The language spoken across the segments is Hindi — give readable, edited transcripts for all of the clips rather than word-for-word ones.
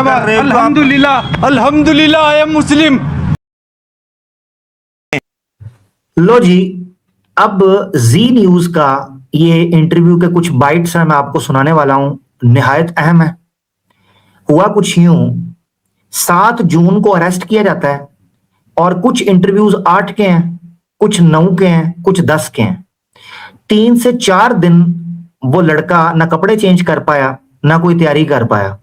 अल्हम्दुलिल्लाह अल्हम्दुलिल्लाह आई एम मुस्लिम। लो जी, अब जी न्यूज का ये इंटरव्यू के कुछ बाइट्स हैं, मैं आपको सुनाने वाला हूं, निहायत अहम है। हुआ कुछ यूं, 7 जून को अरेस्ट किया जाता है और कुछ इंटरव्यूज 8 के हैं, कुछ 9 के हैं, कुछ 10 के हैं। 3 से 4 दिन वो लड़का ना कपड़े चेंज कर पाया, ना कोई तैयारी कर पाया।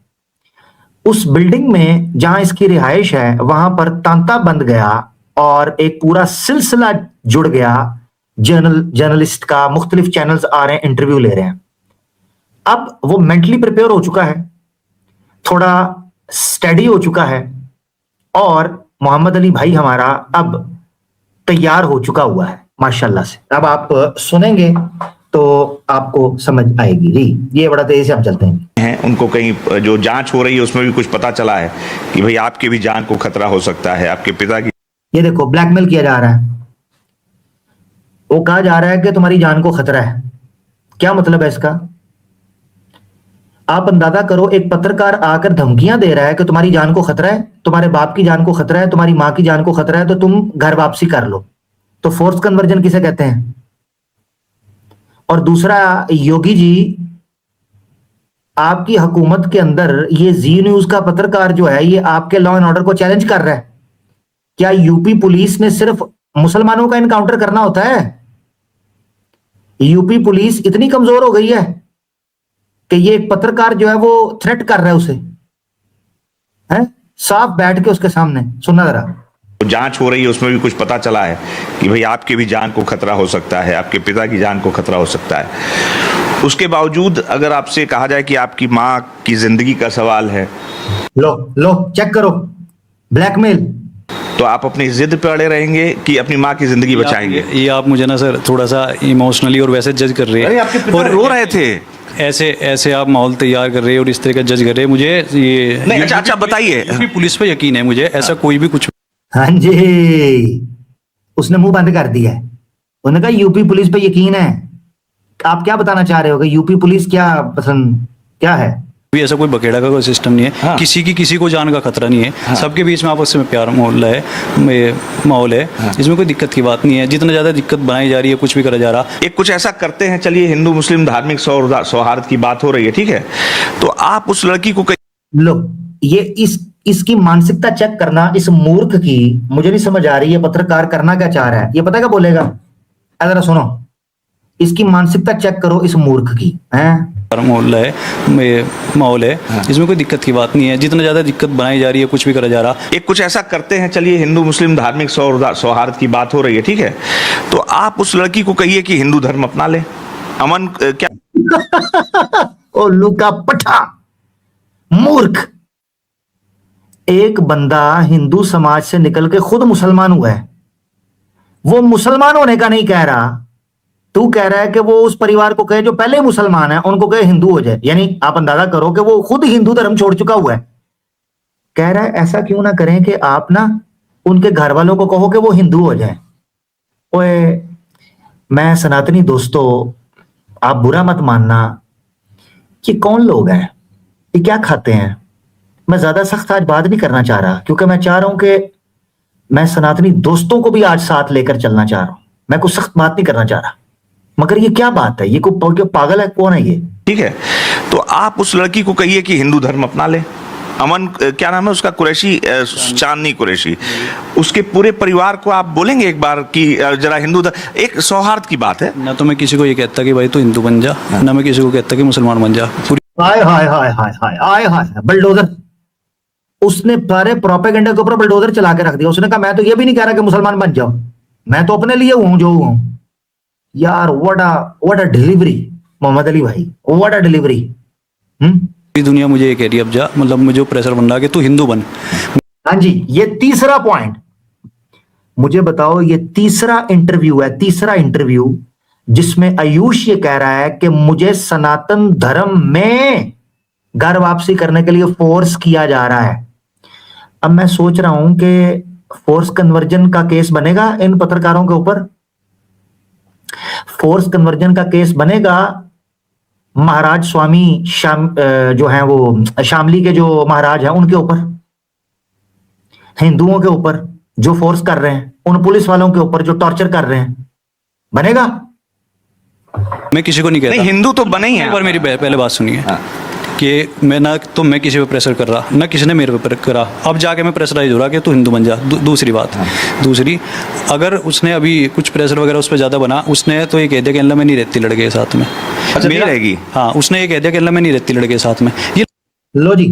उस बिल्डिंग में जहां इसकी रिहाइश है वहां पर तांता बंद गया और एक पूरा सिलसिला जुड़ गया। जर्नलिस्ट का मुख्तलिफ चैनल्स आ रहे हैं, इंटरव्यू ले रहे हैं। अब वो मेंटली प्रिपेयर हो चुका है, थोड़ा स्टडी हो चुका है और मोहम्मद अली भाई हमारा अब तैयार हो चुका हुआ है माशाल्लाह से। अब आप सुनेंगे तो आपको समझ आएगी। जी, ये बड़ा तेजी से हम चलते हैं। उनको कहीं जो जांच हो रही है उसमें भी कुछ पता चला है कि भाई आपके भी जान को खतरा हो सकता है, आपके पिता की। ये देखो, ब्लैकमेल किया जा रहा है। वो कहा जा रहा है कि तुम्हारी जान को खतरा है। क्या मतलब है इसका? आप अंदाजा करो, एक पत्रकार आकर धमकियां दे रहा है कि तुम्हारी जान को खतरा है, तुम्हारे बाप की जान को खतरा है, तुम्हारी मां की जान को खतरा है, तो तुम घर वापसी कर लो। तो फोर्स कन्वर्जन किसे कहते हैं? और दूसरा, योगी जी, आपकी हुकूमत के अंदर ये जी न्यूज का पत्रकार जो है ये आपके लॉ एंड ऑर्डर को चैलेंज कर रहा है। क्या यूपी पुलिस ने सिर्फ मुसलमानों का इनकाउंटर करना होता है? यूपी पुलिस इतनी कमजोर हो गई है कि ये एक पत्रकार जो है वो थ्रेट कर रहा है उसे, है साफ बैठ के उसके सामने। सुनना जरा। जांच हो रही है उसमें भी कुछ पता चला है कि भाई आपके भी जान को खतरा हो सकता है, आपके पिता की जान को खतरा हो सकता है। उसके बावजूद अगर आपसे कहा जाए कि आपकी मां की जिंदगी का सवाल है, लो लो चेक करो, ब्लैकमेल। तो आप अपनी जिद पे अड़े रहेंगे कि अपनी मां की जिंदगी बचाएंगे? ये आप मुझे ना सर थोड़ा सा इमोशनली और वैसे जज कर रहे हैं। आपके पिता रो रहे थे, ऐसे आप माहौल तैयार कर रहे हैं और इस तरह का जज कर रहे हैं मुझे। ये नहीं, अच्छा बताइए। पुलिस पे यकीन है मुझे, ऐसा कोई भी कुछ। हाँ जी, उसने मुंह बंद कर दिया है। उन्होंने कहा यूपी पुलिस पे यकीन है। आप क्या बताना चाह रहे हो कि यूपी पुलिस क्या पसंद क्या है? भी ऐसा कोई बखेड़ा का कोई सिस्टम नहीं है। हाँ। किसी को जान का खतरा नहीं है। हाँ। सबके बीच में आपस में प्यार माहौल है। हाँ। इसमें कोई दिक्कत की बात नहीं है। जितना ज्यादा दिक्कत बनाई जा रही है, कुछ भी करा जा रहा। एक कुछ ऐसा करते हैं, चलिए हिंदू मुस्लिम धार्मिक सौहार्द की बात हो रही है, ठीक है, तो आप उस लड़की को लो, ये इसकी मानसिकता चेक करना, इस मूर्ख की मुझे नहीं समझ आ रही है। पत्रकार करना क्या चाह रहा है ये पता क्या बोलेगा? जरा सुनो, इसकी मानसिकता चेक करो इस मूर्ख की। हैं माहौल है। हाँ। इसमें कोई दिक्कत की बात नहीं है। जितना ज्यादा दिक्कत बनाई जा रही है, कुछ भी करा जा रहा। एक कुछ ऐसा करते हैं, चलिए हिंदू मुस्लिम धार्मिक सौहार्द की बात हो रही है, ठीक है, तो आप उस लड़की को कहिए कि हिंदू धर्म अपना ले। अमन क्या ओ लूका पठा मूर्ख। एक बंदा हिंदू समाज से निकल के खुद मुसलमान हुआ है। वो मुसलमान होने का नहीं कह रहा, तू कह रहा है कि वो उस परिवार को कहे जो पहले मुसलमान है उनको कहे हिंदू हो जाए। यानी आप अंदाजा करो कि वो खुद हिंदू धर्म छोड़ चुका हुआ है। कह रहा है ऐसा क्यों ना करें कि आप ना उनके घर वालों को कहो कि वो हिंदू हो जाए। ओए, मैं सनातनी दोस्तों, आप बुरा मत मानना। ये कौन लोग हैं, ये क्या खाते हैं? मैं ज्यादा सख्त आज बात नहीं करना चाह रहा क्योंकि मैं चाह रहा हूं कि मैं सनातनी दोस्तों को भी आज साथ लेकर चलना चाह रहा हूं। मैं कुछ सख्त बात नहीं करना चाह रहा, मगर ये क्या बात है? ये कोई पागल है? कौन है ये? ठीक है, तो आप उस लड़की को कहिए कि हिंदू धर्म अपना ले। अमन क्या नाम है उसका, कुरैशी, चांदनी कुरैशी, उसके पूरे परिवार को आप बोलेंगे एक बार कि जरा हिंदू धर्म, एक सौहार्द की बात है ना। तो मैं किसी को ये कहता कि भाई तू हिंदू बन जा, ना मैं किसी को कहता कि मुसलमान बन जा। हाय हाय हाय हाय हाय हाय हाय, बुलडोजर। उसने सारे प्रोपेगेंडा के ऊपर बुलडोजर चला के रख दिया। उसने कहा मैं तो ये भी नहीं कह रहा कि मुसलमान बन जाओ, मैं तो अपने लिए हूं जो हूं। यार what a delivery Mohammad Ali भाई, व्हाट अ डिलीवरी। दुनिया मुझे ये कह रही है अब जा, मतलब मुझे प्रेशर बन रहा कि तू हिंदू बन। हाँ जी, ये तीसरा पॉइंट मुझे बताओ। ये तीसरा इंटरव्यू जिसमें आयुष ये कह रहा है कि मुझे सनातन धर्म में घर वापसी करने के लिए फोर्स किया जा रहा है। अब मैं सोच रहा हूं कि फोर्स कन्वर्जन का केस बनेगा इन पत्रकारों के ऊपर। फोर्स कन्वर्जन का केस बनेगा महाराज स्वामी जो हैं वो शामली के जो महाराज हैं उनके ऊपर, हिंदुओं के ऊपर जो फोर्स कर रहे हैं, उन पुलिस वालों के ऊपर जो टॉर्चर कर रहे हैं, बनेगा? मैं किसी को नहीं कहता। नहीं, हिंदू तो बने ही हैं। एक बार मेरी पहले बात सुनिए कि मैं किसी पे प्रेशर कर रहा, ना किसी ने मेरे पे करा। अब जाके मैं प्रेशराइज हो रहा कि तू हिंदू बन जा। दूसरी बात, दूसरी, अगर उसने अभी कुछ प्रेशर वगैरह उस पर ज़्यादा बना, उसने तो ये कह दिया कि अल्लाह मैं नहीं रहती लड़के के साथ में। अच्छा, नहीं रहेगी? हाँ, उसने ये कह दिया कि अल्लाह मैं नहीं रहती लड़के के साथ में। ये लो जी,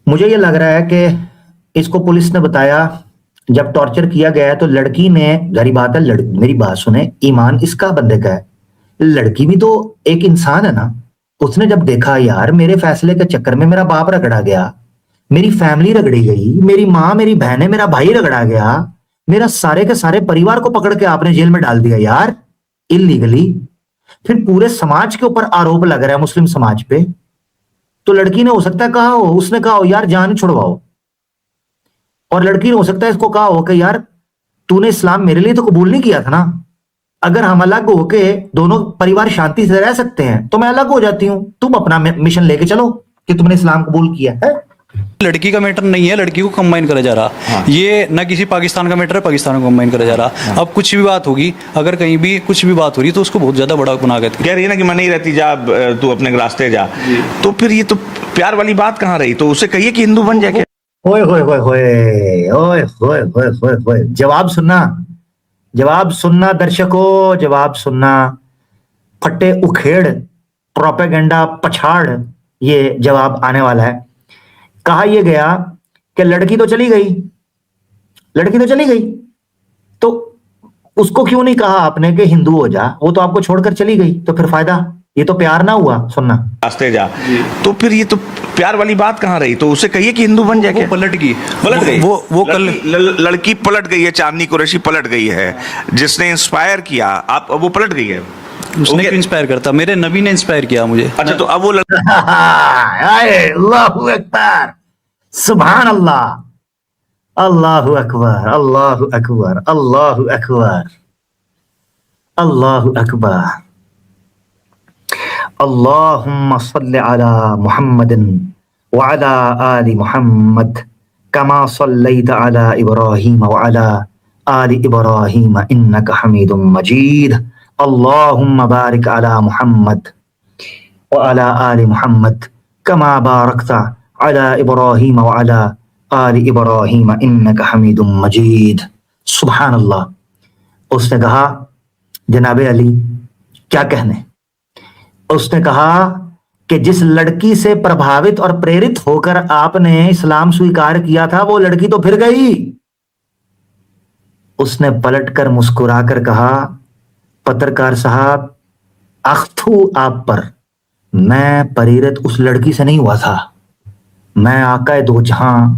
मुझे ये लग रहा है कि इसको पुलिस ने बताया, जब टॉर्चर किया गया तो लड़की ने, गरीब बात है, मेरी बात सुने, ईमान इसका बंदे का है, लड़की भी तो एक इंसान है ना। उसने जब देखा यार मेरे फैसले के चक्कर में मेरा बाप रगड़ा गया, मेरी फैमिली रगड़ी गई, मेरी माँ, मेरी बहनें, मेरा भाई रगड़ा गया, मेरा सारे के सारे परिवार को पकड़ के आपने जेल में डाल दिया यार इलीगली, फिर पूरे समाज के ऊपर आरोप लग रहा है, मुस्लिम समाज पे। तो लड़की ने हो सकता है कहा हो, उसने कहा हो यार जान छुड़वाओ, और लड़की ने हो सकता है इसको कहा हो कि यार तूने इस्लाम मेरे लिए तो कबूल नहीं किया था ना, अगर हम अलग होके दोनों परिवार शांति से रह सकते हैं तो मैं अलग हो जाती हूं, तुम अपना मिशन लेके चलो कि तुमने इस्लाम कबूल किया है। लड़की का मैटर नहीं है, लड़की को कंबाइन करा जा रहा। हाँ। ये ना किसी पाकिस्तान का मैटर है, पाकिस्तान को कंबाइन करा जा रहा। हाँ। अब कुछ भी बात होगी, अगर कहीं भी कुछ भी बात हो रही तो उसको बहुत ज्यादा बड़ा बना के कह रही है ना कि मैं नहीं रहती, जा तू अपने रास्ते जा। तो फिर ये तो प्यार वाली बात कहाँ रही? तो उसे कहिए कि हिंदू बन जाए। ओए होए होए होए ओए होए होए होए होए, जवाब सुनना, जवाब सुनना दर्शकों, जवाब सुनना। फटे उखेड़, प्रोपेगेंडा, पछाड़, ये जवाब आने वाला है। कहा यह गया कि लड़की तो चली गई, लड़की तो चली गई, तो उसको क्यों नहीं कहा आपने कि हिंदू हो जा? वो तो आपको छोड़कर चली गई, तो फिर फायदा? ये तो प्यार ना हुआ। सुनना, रास्ते जा। तो फिर ये तो प्यार वाली बात कहाँ रही? तो उसे कहिए कि हिंदू बन जाए। वो पलट गई, पलट गई। वो कल लड़की पलट गई है, चांदनी कुरैशी पलट गई है, जिसने इंस्पायर किया आप, वो पलट गई है। उसने क्यों इंस्पायर करता? मेरे नबी ने इंस्पायर किया मुझे। अच्छा, तो अब वो अल्लाहु अकबर, सुभान अल्लाह, अल्लाहु अकबर, अल्लाहु अकबर, अल्लाहु अकबर, अल्लाहु अकबर। अल्लाहुम्मा सल्लि अला मुहम्मदिन व अला आलि मुहम्मद कमा सल्लैता अला इब्राहीम व अला आलि इब्राहीम इन्नका हमीदुम मजीद। अल्लाहुम्मा बारिक अला मुहम्मद व अला आलि मुहम्मद कमा बारकता अला इब्राहीम व अला आलि इब्राहीम इन्नका हमीदुम मजीद। सुभान अल्लाह। उसने कहा जनाबे अली क्या कहने, उसने कहा कि जिस लड़की से प्रभावित और प्रेरित होकर आपने इस्लाम स्वीकार किया था, वो लड़की तो फिर गई। उसने पलटकर मुस्कुराकर कहा, पत्रकार साहब अख्तू आप पर, मैं प्रेरित उस लड़की से नहीं हुआ था, मैं आका दो जहां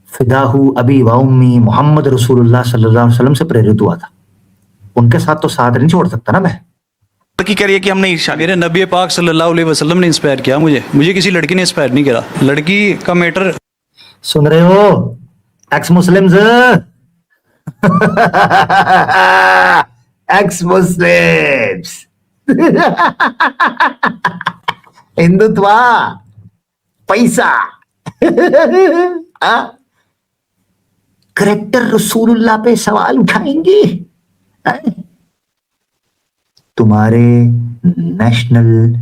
फिदाहू अबी व उम्मी मोहम्मद रसूलुल्लाह सल्लल्लाहु अलैहि वसल्लम से प्रेरित हुआ था। उनके साथ तो साथ नहीं छोड़ सकता ना मैं। लड़की कह रही है कि हमने मेरे नबी पाक सल्लल्लाहु अलैहि वसल्लम ने इंस्पायर किया मुझे किसी लड़की ने इंस्पायर नहीं करा। लड़की का मैटर सुन रहे हो x Muslims, x Muslims, Hindutva, पैसा, करेक्टर रसूलुल्लाह पे सवाल उठाएंगे। तुम्हारे नेशनल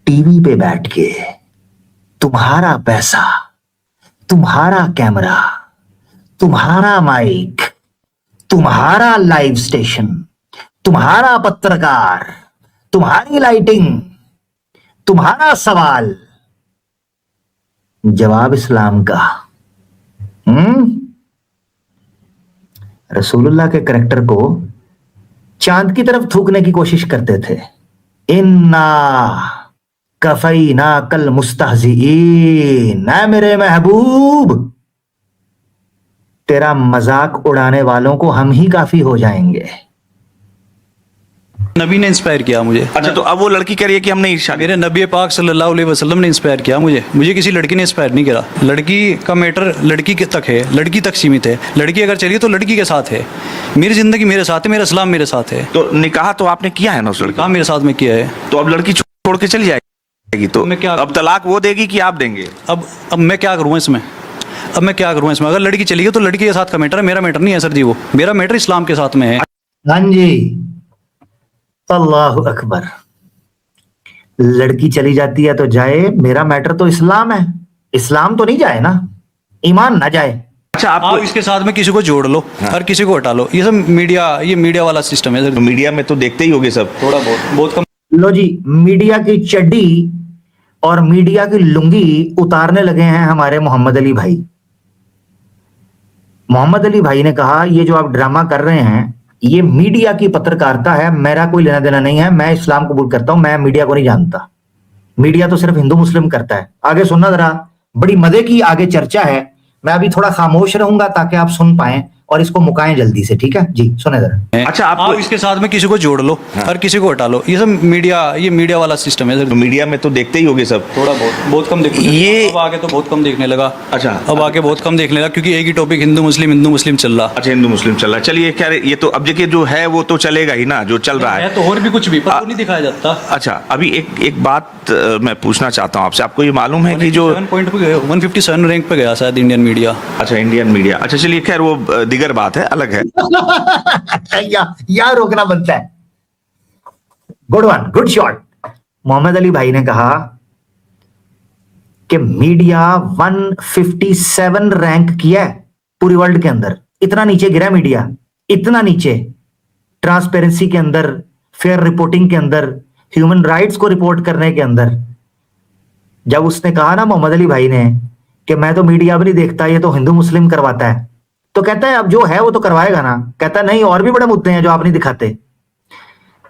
टीवी पे बैठ के तुम्हारा पैसा, तुम्हारा कैमरा, तुम्हारा माइक, तुम्हारा लाइव स्टेशन, तुम्हारा पत्रकार, तुम्हारी लाइटिंग, तुम्हारा सवाल, जवाब इस्लाम का। रसूलुल्लाह के करेक्टर को चांद की तरफ थूकने की कोशिश करते थे। इन्ना कफैना कल मुस्तहज़ीन, ना मेरे महबूब, तेरा मजाक उड़ाने वालों को हम ही काफी हो जाएंगे। नबी ने इंस्पायर किया मुझे। अच्छा, तो अब वो लड़की कह रही है कि हमने मेरे नबी पाक सल्लल्लाहु अलैहि वसल्लम ने इंस्पायर किया मुझे किसी लड़की ने इंस्पायर नहीं करा। लड़की का मैटर लड़की के तक है, लड़की तक सीमित है। लड़की अगर चली तो लड़की के साथ है। मेरी जिंदगी मेरे साथ है, मेरा इस्लाम मेरे साथ है। तो निकाह तो आपने किया है ना उस लड़की? काम मेरे साथ में किया है। तो अब लड़की छोड़ के चली जाएगी, तो मैं क्या अब तलाक वो देगी कि आप देंगे? अब मैं क्या करूँ इसमें? अब मैं क्या करूँ इसमें? अगर लड़की चली गई तो लड़की के साथ का मैटर है, मेरा मैटर नहीं है सर जी। वो मेरा मैटर इस्लाम के साथ में है। हाँ जी, अल्लाह अकबर। लड़की चली जाती है तो जाए, मेरा मैटर तो इस्लाम है। इस्लाम तो नहीं जाए ना, ईमान ना जाए। अच्छा, आप आपको इसके साथ में किसी को जोड़ लो और किसी को हटा लो, ये सब मीडिया वाला सिस्टम है सर। मीडिया में तो देखते ही होगे सब। थोड़ा बहुत कम। लो जी, मीडिया की चड्डी और मीडिया की लुंगी उतारने लगे हैं हमारे मोहम्मद अली भाई। मोहम्मद अली भाई ने कहा, ये जो आप ड्रामा कर रहे हैं ये मीडिया की पत्रकारिता है, मेरा कोई लेना देना नहीं है, मैं इस्लाम कबूल करता हूं, मैं मीडिया को नहीं जानता, मीडिया तो सिर्फ हिंदू मुस्लिम करता है। आगे सुनना जरा, बड़ी मजे की आगे चर्चा है। मैं अभी थोड़ा खामोश रहूंगा ताकि आप सुन पाएं और इसको मुकाएं जल्दी से, ठीक है जी? सुने जरा। अच्छा, आप इसके साथ में किसी को जोड़ लो और किसी को हटा लो, ये सब मीडिया वाला सिस्टम है सर। मीडिया में तो देखते ही होगे सब। थोड़ा बहुत कम देखने ये अब आगे तो बहुत कम देखने लगा। अच्छा, अब आगे बहुत कम देखने लगा क्योंकि एक ही टॉपिक हिंदू मुस्लिम चल रहा। अच्छा, हिंदू मुस्लिम चल रहा है। चलिए, क्या ये तो अब देखिए जो है वो तो चलेगा ही ना, जो चल रहा है तो और भी कुछ भी पर नहीं दिखाया जाता। अच्छा, अभी एक बात मैं पूछना चाहता हूँ आपसे। आपको ये मालूम है कि जो 157 रैंक पे गया शायद इंडियन मीडिया। अच्छा, इंडियन मीडिया। अच्छा, चलिए, खैर वो दिगर बात है, अलग है। या रोकना बनता है। Good one, good shot. Mohammad Ali भाई ने कहा कि मीडिया 157 रैंक किया है पूरी वर्ल्ड के अंदर। इतना नीचे गिरा मीडिया, इतना नीचे। ट्रांसपेरेंसी के अंदर, फेयर रिपोर्टिंग के अंदर, ह्यूमन राइट्स को रिपोर्ट करने के अंदर। जब उसने कहा ना मोहम्मद अली भाई ने कि मैं तो मीडिया भी नहीं देखता, ये तो हिंदू मुस्लिम करवाता है, तो कहता है अब जो है वो तो करवाएगा ना। कहता है नहीं, और भी बड़े मुद्दे हैं जो आप नहीं दिखाते।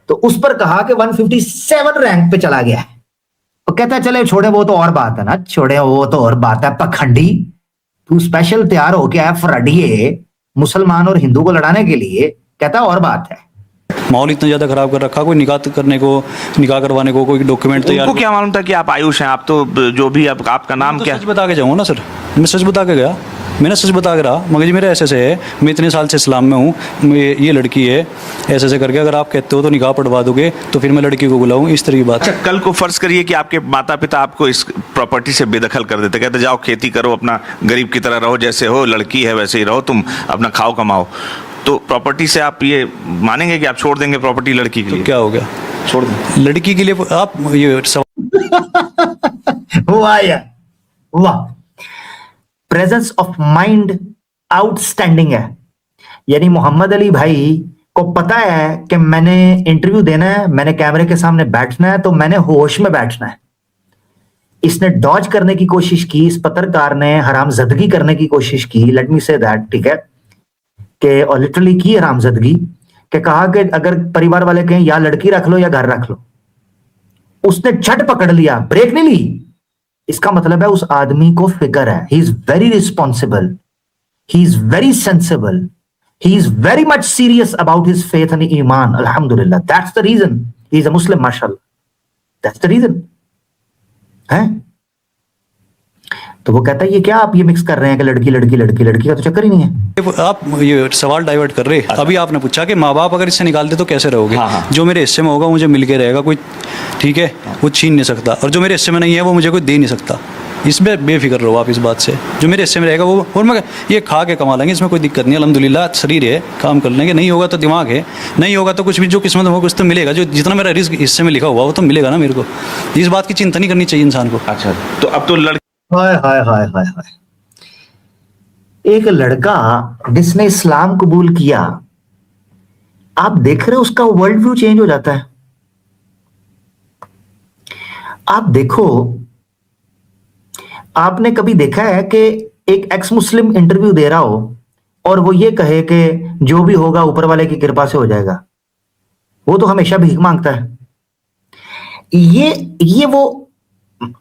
तो उस पर कहा कि 157 रैंक पे चला गया है। तो कहता है चले छोड़े, वो तो और बात है ना, छोड़े वो तो और बात है। पखंडी, तू स्पेशल तैयार हो गया है फ्रडिये मुसलमान और हिंदू को लड़ाने के लिए, कहता है और बात है। माहौल इतना ज्यादा खराब कर रखा, कोई निकाह करवाने को कोई डॉक्यूमेंट तैयार। उनको क्या मालूम था कि आप आयुष हैं? आप तो जो भी आपका नाम क्या? सच बता के जाऊंगा ना सर, मैं सच बता के गया, मैंने सच बता के रहा। मगर जी मेरा ऐसे है, मैं इतने साल से इस्लाम में हूँ, ये लड़की है, ऐसे करके अगर आप कहते हो तो निकाह पढ़वा दोगे तो फिर मैं लड़की को बुलाऊँ, इस तरह की बात। अच्छा, कल को फर्ज करिए कि आपके माता पिता आपको इस प्रॉपर्टी से बेदखल कर देते, कहते जाओ खेती करो, अपना गरीब की तरह रहो, जैसे हो, लड़की है वैसे ही रहो, तुम अपना खाओ कमाओ, तो प्रॉपर्टी से आप ये मानेंगे कि आप छोड़ देंगे प्रॉपर्टी लड़की के लिए? तो क्या हो गया, छोड़ दें लड़की के लिए आप ये वाह यार, वाह। प्रेजेंस ऑफ माइंड आउटस्टैंडिंग है। यानी मोहम्मद अली भाई को पता है कि मैंने इंटरव्यू देना है, मैंने कैमरे के सामने बैठना है, तो मैंने होश में बैठना है। इसने डॉज करने की कोशिश की, इस पत्रकार ने हरामजदगी करने की कोशिश की, लेट मी से दैट, ठीक है, कि और लिटरली की हरामजदगी, कि कहा कि अगर परिवार वाले कहें या लड़की रख लो या घर रख लो, उसने झट पकड़ लिया, ब्रेक नहीं ली। इसका मतलब है उस आदमी को फिक्र है, he is very responsible, he is very sensible, he is very much serious about his faith and iman. Alhamdulillah, that's the reason he is a Muslim, mashallah, that's the reason है। तो वो कहता है ये क्या आप ये मिक्स कर रहे हैं कि लड़की लड़की लड़की लड़की का तो चक्कर ही नहीं है। आप ये सवाल डाइवर्ट कर रहे। अभी आपने पूछा कि माँ बाप अगर इससे निकाल दे तो कैसे रहोगे। हाँ। जो मेरे हिस्से में होगा मुझे मिल के रहेगा कोई, ठीक है, वो छीन नहीं सकता, और जो मेरे हिस्से में नहीं है वो मुझे कोई दे नहीं सकता। इसमें बेफिक्र रहो आप इस बात से, जो मेरे हिस्से में रहेगा वो, और मैं ये खा के कमा लेंगे, इसमें कोई दिक्कत नहीं, अल्हम्दुलिल्लाह शरीर है, काम कर लेंगे। नहीं होगा तो दिमाग है, नहीं होगा तो कुछ भी, जो किस्मत में होगा कुछ तो मिलेगा, जो जितना मेरा रिस्क हिस्से में लिखा हुआ वो तो मिलेगा ना मेरे को। इस बात की चिंता नहीं करनी चाहिए इंसान को। अच्छा, तो अब तो हाय हाय हाय हाय हाय, एक लड़का जिसने इस्लाम कबूल किया, आप देख रहे हो उसका वर्ल्ड व्यू चेंज हो जाता है। आप देखो, आपने कभी देखा है कि एक एक्स मुस्लिम इंटरव्यू दे रहा हो और वो ये कहे कि जो भी होगा ऊपर वाले की कृपा से हो जाएगा? वो तो हमेशा भीख मांगता है। ये वो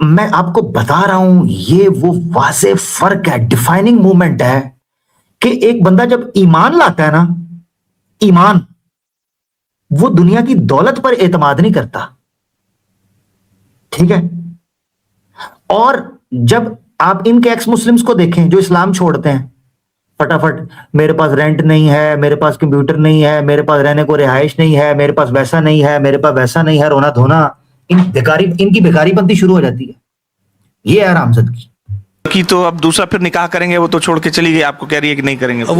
मैं आपको बता रहा हूं, ये वो वाज़े फर्क है, डिफाइनिंग मूवमेंट है कि एक बंदा जब ईमान लाता है ना, ईमान, वो दुनिया की दौलत पर एतमाद नहीं करता, ठीक है। और जब आप इनके एक्स मुस्लिम्स को देखें जो इस्लाम छोड़ते हैं, फटाफट मेरे पास रेंट नहीं है, मेरे पास कंप्यूटर नहीं है, मेरे पास रहने को रिहाइश नहीं है, मेरे पास वैसा नहीं है, मेरे पास वैसा नहीं है, रोना धोना, इनकी भिखारीपंथी शुरू हो जाती है। ये है रामजद की। तो अब दूसरा फिर निकाह करेंगे, वो तो छोड़ के चली गई, आपको कह रही है कि नहीं करेंगे। अब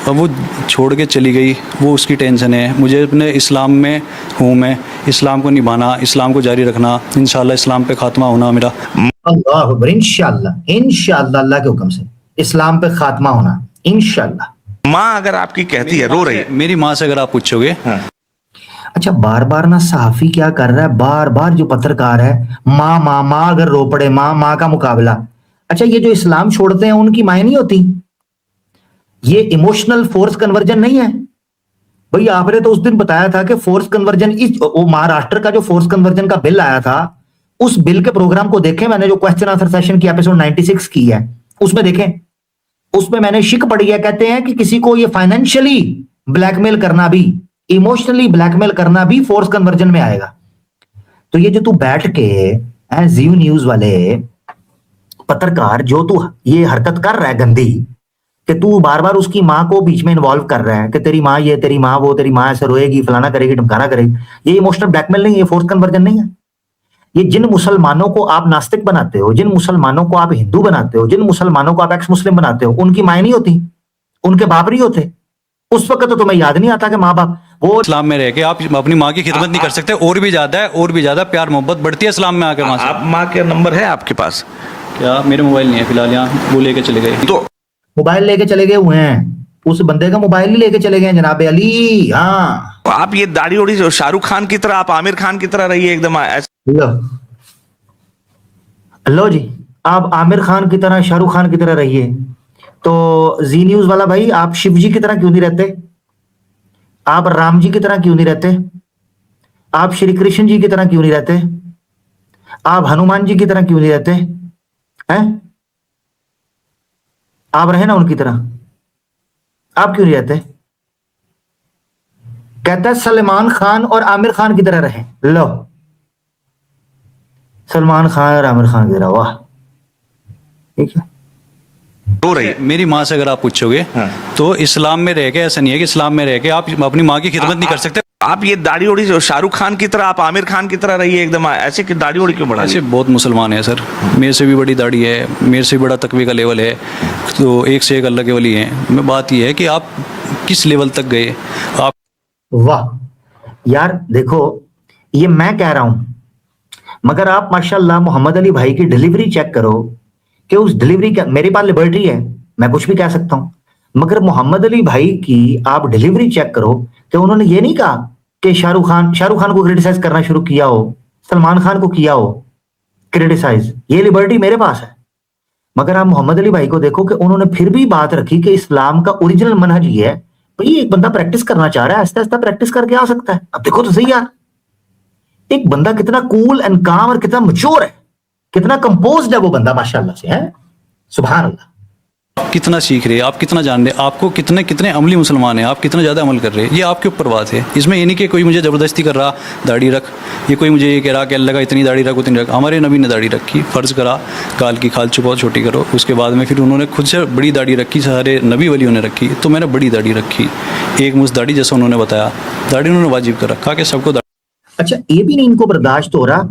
वो छोड़ के चली गई, वो उसकी टेंशन है। मुझे अपने इस्लाम में हूँ, मैं इस्लाम को निभाना, इस्लाम को जारी रखना, इंशाल्लाह इस्लाम पे खात्मा होना मेरा। अल्लाह अकबर, इंशाल्लाह इंशाल्लाह, अल्लाह के हुक्म से इस्लाम पे खात्मा होना इंशाल्लाह। माँ अगर आपकी कहती है, रो रही है, मेरी माँ से अगर आप पूछोगे। अच्छा, बार बार ना सहाफी क्या कर रहा है, बार बार जो पत्रकार है, माँ माँ माँ अगर रो पड़े, माँ माँ का मुकाबला। अच्छा, ये जो इस्लाम छोड़ते हैं उनकी माएँ नहीं होती? ये इमोशनल फोर्स कन्वर्जन नहीं है भाई? आपने तो उस दिन बताया था कि फोर्स कन्वर्जन, इस वो महाराष्ट्र का जो फोर्स कन्वर्जन का बिल आया था, उस बिल के प्रोग्राम को देखें मैंने, जो क्वेश्चन आंसर सेशन की एपिसोड 96 की है, उसमें देखें, उसमें मैंने शिक पढ़ी है। कहते हैं कि किसी को ये फाइनेंशियली ब्लैकमेल करना भी, इमोशनली ब्लैकमेल करना भी फोर्स कन्वर्जन में आएगा। तो ये जो तू बैठ के जी न्यूज वाले पत्रकार, जो तू ये हरकत कर रहा है गंदी, कि तू बार बार उसकी माँ को बीच में इन्वॉल्व कर रहा है कि तेरी माँ ये, तेरी माँ वो, तेरी माँ ऐसे रोएगी, फलाना करेगी, ढमकाना करेगी, ये इमोशनल ब्लैकमेल नहीं है, फोर्स कन्वर्जन नहीं है। ये जिन मुसलमानों को आप नास्तिक बनाते हो, जिन मुसलमानों को आप हिंदू बनाते हो, जिन मुसलमानों को आप एक्स मुस्लिम बनाते हो, उनकी माएँ नहीं होती, उनके बाप नहीं होते? उस वक्त तो तुम्हें याद नहीं आता कि माँ बाप वो इस्लाम में रह के आप अपनी माँ की खिदमत नहीं कर सकते, और भी ज्यादा है, और भी ज्यादा प्यार मोहब्बत बढ़ती है इस्लाम में आकर माँ से। आप माँ का नंबर है आपके पास? क्या मेरे मोबाइल नहीं है फिलहाल, यहाँ वो लेके चले गए। तो मोबाइल लेके चले गए हुए हैं, उस बंदे का मोबाइल ही लेके चले गए जनाब अली। हाँ, आप ये दाढ़ी उड़ी जो शाहरुख खान की तरह, आप आमिर खान की तरह रहिए एकदम लो जी, आप आमिर खान की तरह, शाहरुख खान की तरह रहिए। तो जी न्यूज वाला भाई, आप शिव जी की तरह क्यों नहीं रहते? आप राम जी की तरह क्यों नहीं रहते? आप श्री कृष्ण जी की तरह क्यों नहीं रहते? आप हनुमान जी की तरह क्यों नहीं रहते हैं? आप रहे ना उनकी तरह, आप क्यों नहीं रहते? कहता है सलमान खान और आमिर खान की तरह रहे। लो, सलमान खान और आमिर खान की तरह, वाह, ठीक है। रो रही है। मेरी माँ से अगर आप पूछोगे तो इस्लाम में रह के ऐसा नहीं है कि इस्लाम में रह के आप अपनी माँ की खिदमत नहीं कर सकते। आप ये दाढ़ी उड़ी जो शाहरुख खान की तरह, आप आमिर खान की तरह रहिए एकदम, ऐसे कि दाढ़ी उड़ी क्यों बढ़ा? ऐसे बहुत मुसलमान है सर, मेरे से भी बड़ी दाढ़ी है, मेरे से भी बड़ा तकवे का लेवल है, तो एक से एक अल्लाह के वली हैं। मैं बात यह है कि आप किस लेवल तक गए आप। वाह यार, देखो ये मैं कह रहा हूं, मगर आप माशाल्लाह मोहम्मद अली भाई की डिलीवरी चेक करो कि उस डिलीवरी का, मेरे पास लिबर्टी है, मैं कुछ भी कह सकता हूं, मगर मोहम्मद अली भाई की आप डिलीवरी चेक करो कि उन्होंने ये नहीं कहा कि शाहरुख खान को क्रिटिसाइज करना शुरू किया हो, सलमान खान को किया हो क्रिटिसाइज, ये लिबर्टी मेरे पास है। मगर आप मोहम्मद अली भाई को देखो कि उन्होंने फिर भी बात रखी कि इस्लाम का ओरिजिनल मनहज ये है भाई, एक बंदा प्रैक्टिस करना चाह रहा है, आहिस्ता आहिस्ता प्रैक्टिस करके आ सकता है। अब देखो तो सही यार, एक बंदा कितना कूल एंड काम और कितना मैच्योर है, कितना कंपोज्ड है वो बंदा माशाल्लाह से, है सुभान अल्लाह। आप कितना सीख रहे हैं, आप कितना जान रहे हैं, आपको कितने कितने अमली मुसलमान हैं, आप कितना ज़्यादा अमल कर रहे हैं, ये आपके ऊपर बात है। इसमें ये नहीं कि कोई मुझे ज़बरदस्ती कर रहा दाढ़ी रख, ये कोई मुझे ये कह रहा कि अल्लाह का इतनी दाढ़ी रख उतनी रख। हमारे नबी ने दाढ़ी रखी, फ़र्ज़ करा गाल की खाल छुपाओ छोटी करो, उसके बाद में फिर उन्होंने खुद से बड़ी दाढ़ी रखी, सारे नबी वलियों ने रखी, तो मैंने बड़ी दाढ़ी रखी, एक मुश्त दाढ़ी, जैसा उन्होंने बताया, दाढ़ी उन्होंने वाजिब कर रखा कि सबको। अच्छा, ये भी नहीं इनको बर्दाश्त हो रहा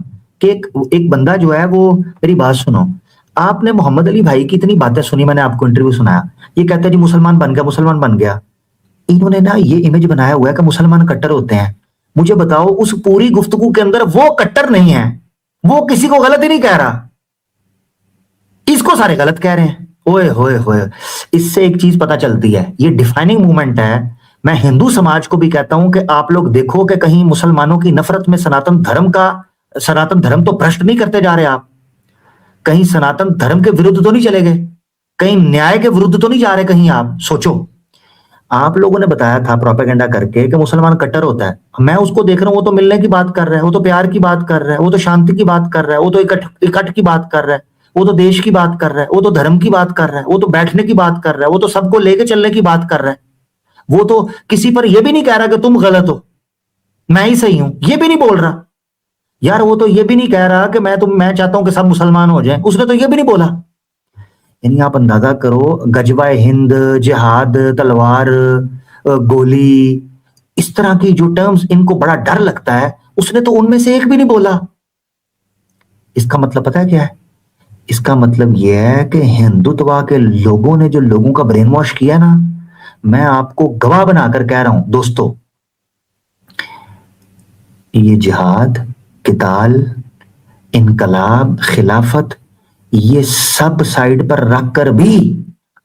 कि एक बंदा जो है वो, मेरी बात सुनो, आपने मोहम्मद अली भाई की इतनी बातें सुनी, मैंने आपको इंटरव्यू सुनाया, ये कहता है जी मुसलमान बन गया, मुसलमान बन गया। इन्होंने ना ये इमेज बनाया हुआ है कि मुसलमान कट्टर होते हैं। मुझे बताओ, उस पूरी गुफ्तगू के अंदर वो कट्टर नहीं है, वो किसी को गलत ही नहीं कह रहा, इसको सारे गलत कह रहे हैं। ओए होए होए, इससे एक चीज पता चलती है, ये डिफाइनिंग मूवमेंट है। मैं हिंदू समाज को भी कहता हूं कि आप लोग देखो कि कहीं मुसलमानों की नफरत में सनातन धर्म तो भ्रष्ट नहीं करते जा रहे आप, कहीं सनातन धर्म के विरुद्ध तो नहीं चले गए, कहीं न्याय के विरुद्ध तो नहीं जा रहे कहीं। आप सोचो, आप लोगों ने बताया था प्रोपेगेंडा करके कि मुसलमान कट्टर होता है, मैं उसको देख रहा हूं, वो तो मिलने की बात कर रहा है, वो तो प्यार की बात कर रहा है, वो तो शांति की बात कर रहा है, वो तो इकट्ठ की बात कर रहा है, वो तो देश की बात कर रहा है, वो तो धर्म की बात कर रहा है, वो तो बैठने की बात कर रहा है, वो तो सबको लेके चलने की बात कर रहा है, वो तो किसी पर यह भी नहीं कह रहा कि तुम गलत हो मैं ही सही हूं, ये भी नहीं बोल रहा यार। वो तो ये भी नहीं कह रहा कि मैं चाहता हूं कि सब मुसलमान हो जाएं, उसने तो ये भी नहीं बोला। यानी आप अंदाजा करो, गजवाए हिंद, जिहाद, तलवार, गोली, इस तरह की जो टर्म्स इनको बड़ा डर लगता है, उसने तो उनमें से एक भी नहीं बोला। इसका मतलब पता है क्या है? इसका मतलब यह है कि हिंदुत्व के लोगों ने जो लोगों का ब्रेन वॉश किया ना, मैं आपको गवाह बनाकर कह रहा हूं दोस्तों, ये जिहाद, किताल, इनकलाब, खिलाफत, ये सब साइड पर रखकर भी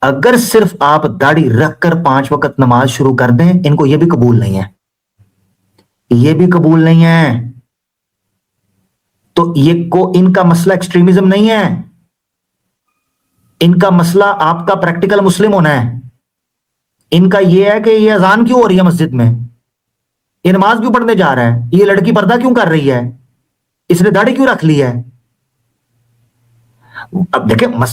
अगर सिर्फ आप दाढ़ी रखकर 5 वक्त नमाज शुरू कर दें, इनको ये भी कबूल नहीं है, ये भी कबूल नहीं है। तो ये को इनका मसला एक्सट्रीमिज्म नहीं है, इनका मसला आपका प्रैक्टिकल मुस्लिम होना है। इनका यह है कि ये अजान क्यों हो रही है मस्जिद में, ये नमाज क्यों पढ़ने जा रहा है, ये लड़की पर्दा क्यों कर रही है, इसने दाढ़ी क्यों रख ली है। अब देखें,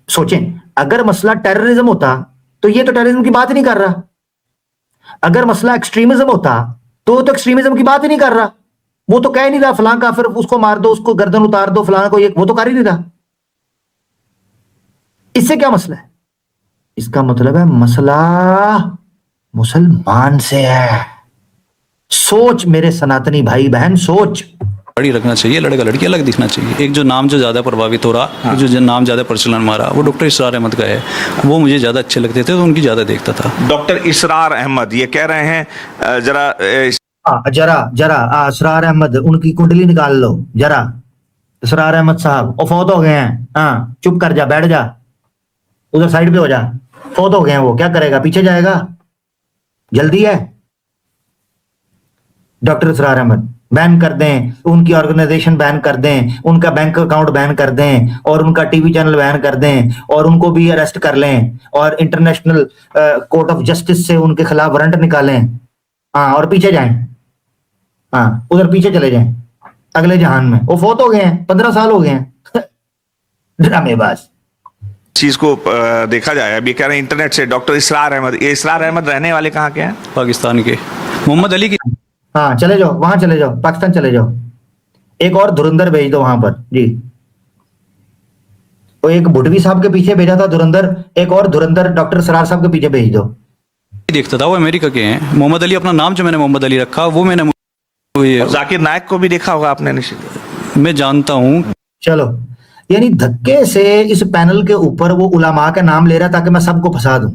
सोचें, अगर मसला टेररिज्म होता तो ये तो टेररिज्म की बात ही नहीं कर रहा। अगर मसला एक्सट्रीमिज्म होता तो एक्सट्रीमिज्म की बात ही नहीं कर रहा। वो तो कह ही नहीं रहा फलां काफिर, उसको मार दो, उसको गर्दन उतार दो, फलां को, ये वो तो कर ही नहीं रहा। इससे क्या मसला है? इसका मतलब है मसला मुसलमान से है। सोच मेरे सनातनी भाई बहन, सोच। दाढ़ी रखना चाहिए, लड़का लड़की अलग दिखना चाहिए। एक जो नाम जो ज़्यादा प्रभावित हो रहा, हाँ। जो नाम ज़्यादा प्रचलन मारा, वो डॉक्टर इसरार अहमद का है। वो मुझे ज़्यादा अच्छे लगते थे तो उनकी ज़्यादा देखता था। डॉक्टर इसरार अहमद ये कह रहे हैं, जरा जरा इसरार अहमद, उनकी कुंडली निकाल लो जरा। इसरार अहमद साहब वो फौत हो गए हैं। हाँ, चुप कर जा, बैठ जा, उधर साइड पे हो जा। फौत हो गए हैं, वो क्या करेगा, पीछे जाएगा, जल्दी है। डॉक्टर इसरार अहमद बैन कर दें, उनकी ऑर्गेनाइजेशन बैन कर दें, उनका बैंक अकाउंट बैन कर दें, और उनका टीवी चैनल बैन कर दें, और उनको भी अरेस्ट कर लें, और इंटरनेशनल कोर्ट ऑफ जस्टिस से उनके खिलाफ वारंट निकालें। हाँ, और पीछे जाएं, हाँ उधर पीछे चले जाएं अगले जहान में। वो फौत हो गए हैं, 15 साल हो गए हैं। ड्रामेबाज। चीज को देखा जाए, अभी कह रहे हैं इंटरनेट से डॉक्टर इसरार अहमद, ये इसरार अहमद रहने वाले कहाँ के हैं? पाकिस्तान के मोहम्मद अली की। हाँ, चले जाओ, वहां चले जाओ, पाकिस्तान चले जाओ। एक और धुरंधर भेज दो वहां पर जी। वो एक भुटवी साहब के पीछे भेजा था धुरंधर, एक और धुरंधर डॉक्टर सरार साहब के पीछे भेज दो। देखता था, वो अमेरिका के हैं। मोहम्मद अली अपना नाम जो मैंने मोहम्मद अली रखा, वो मैंने जाकिर नायक को भी देखा होगा आपने निश्चित। मैं जानता हूँ। चलो, यानी धक्के से इस पैनल के ऊपर वो उलामा का नाम ले रहा ताकि मैं सबको फंसा दूं,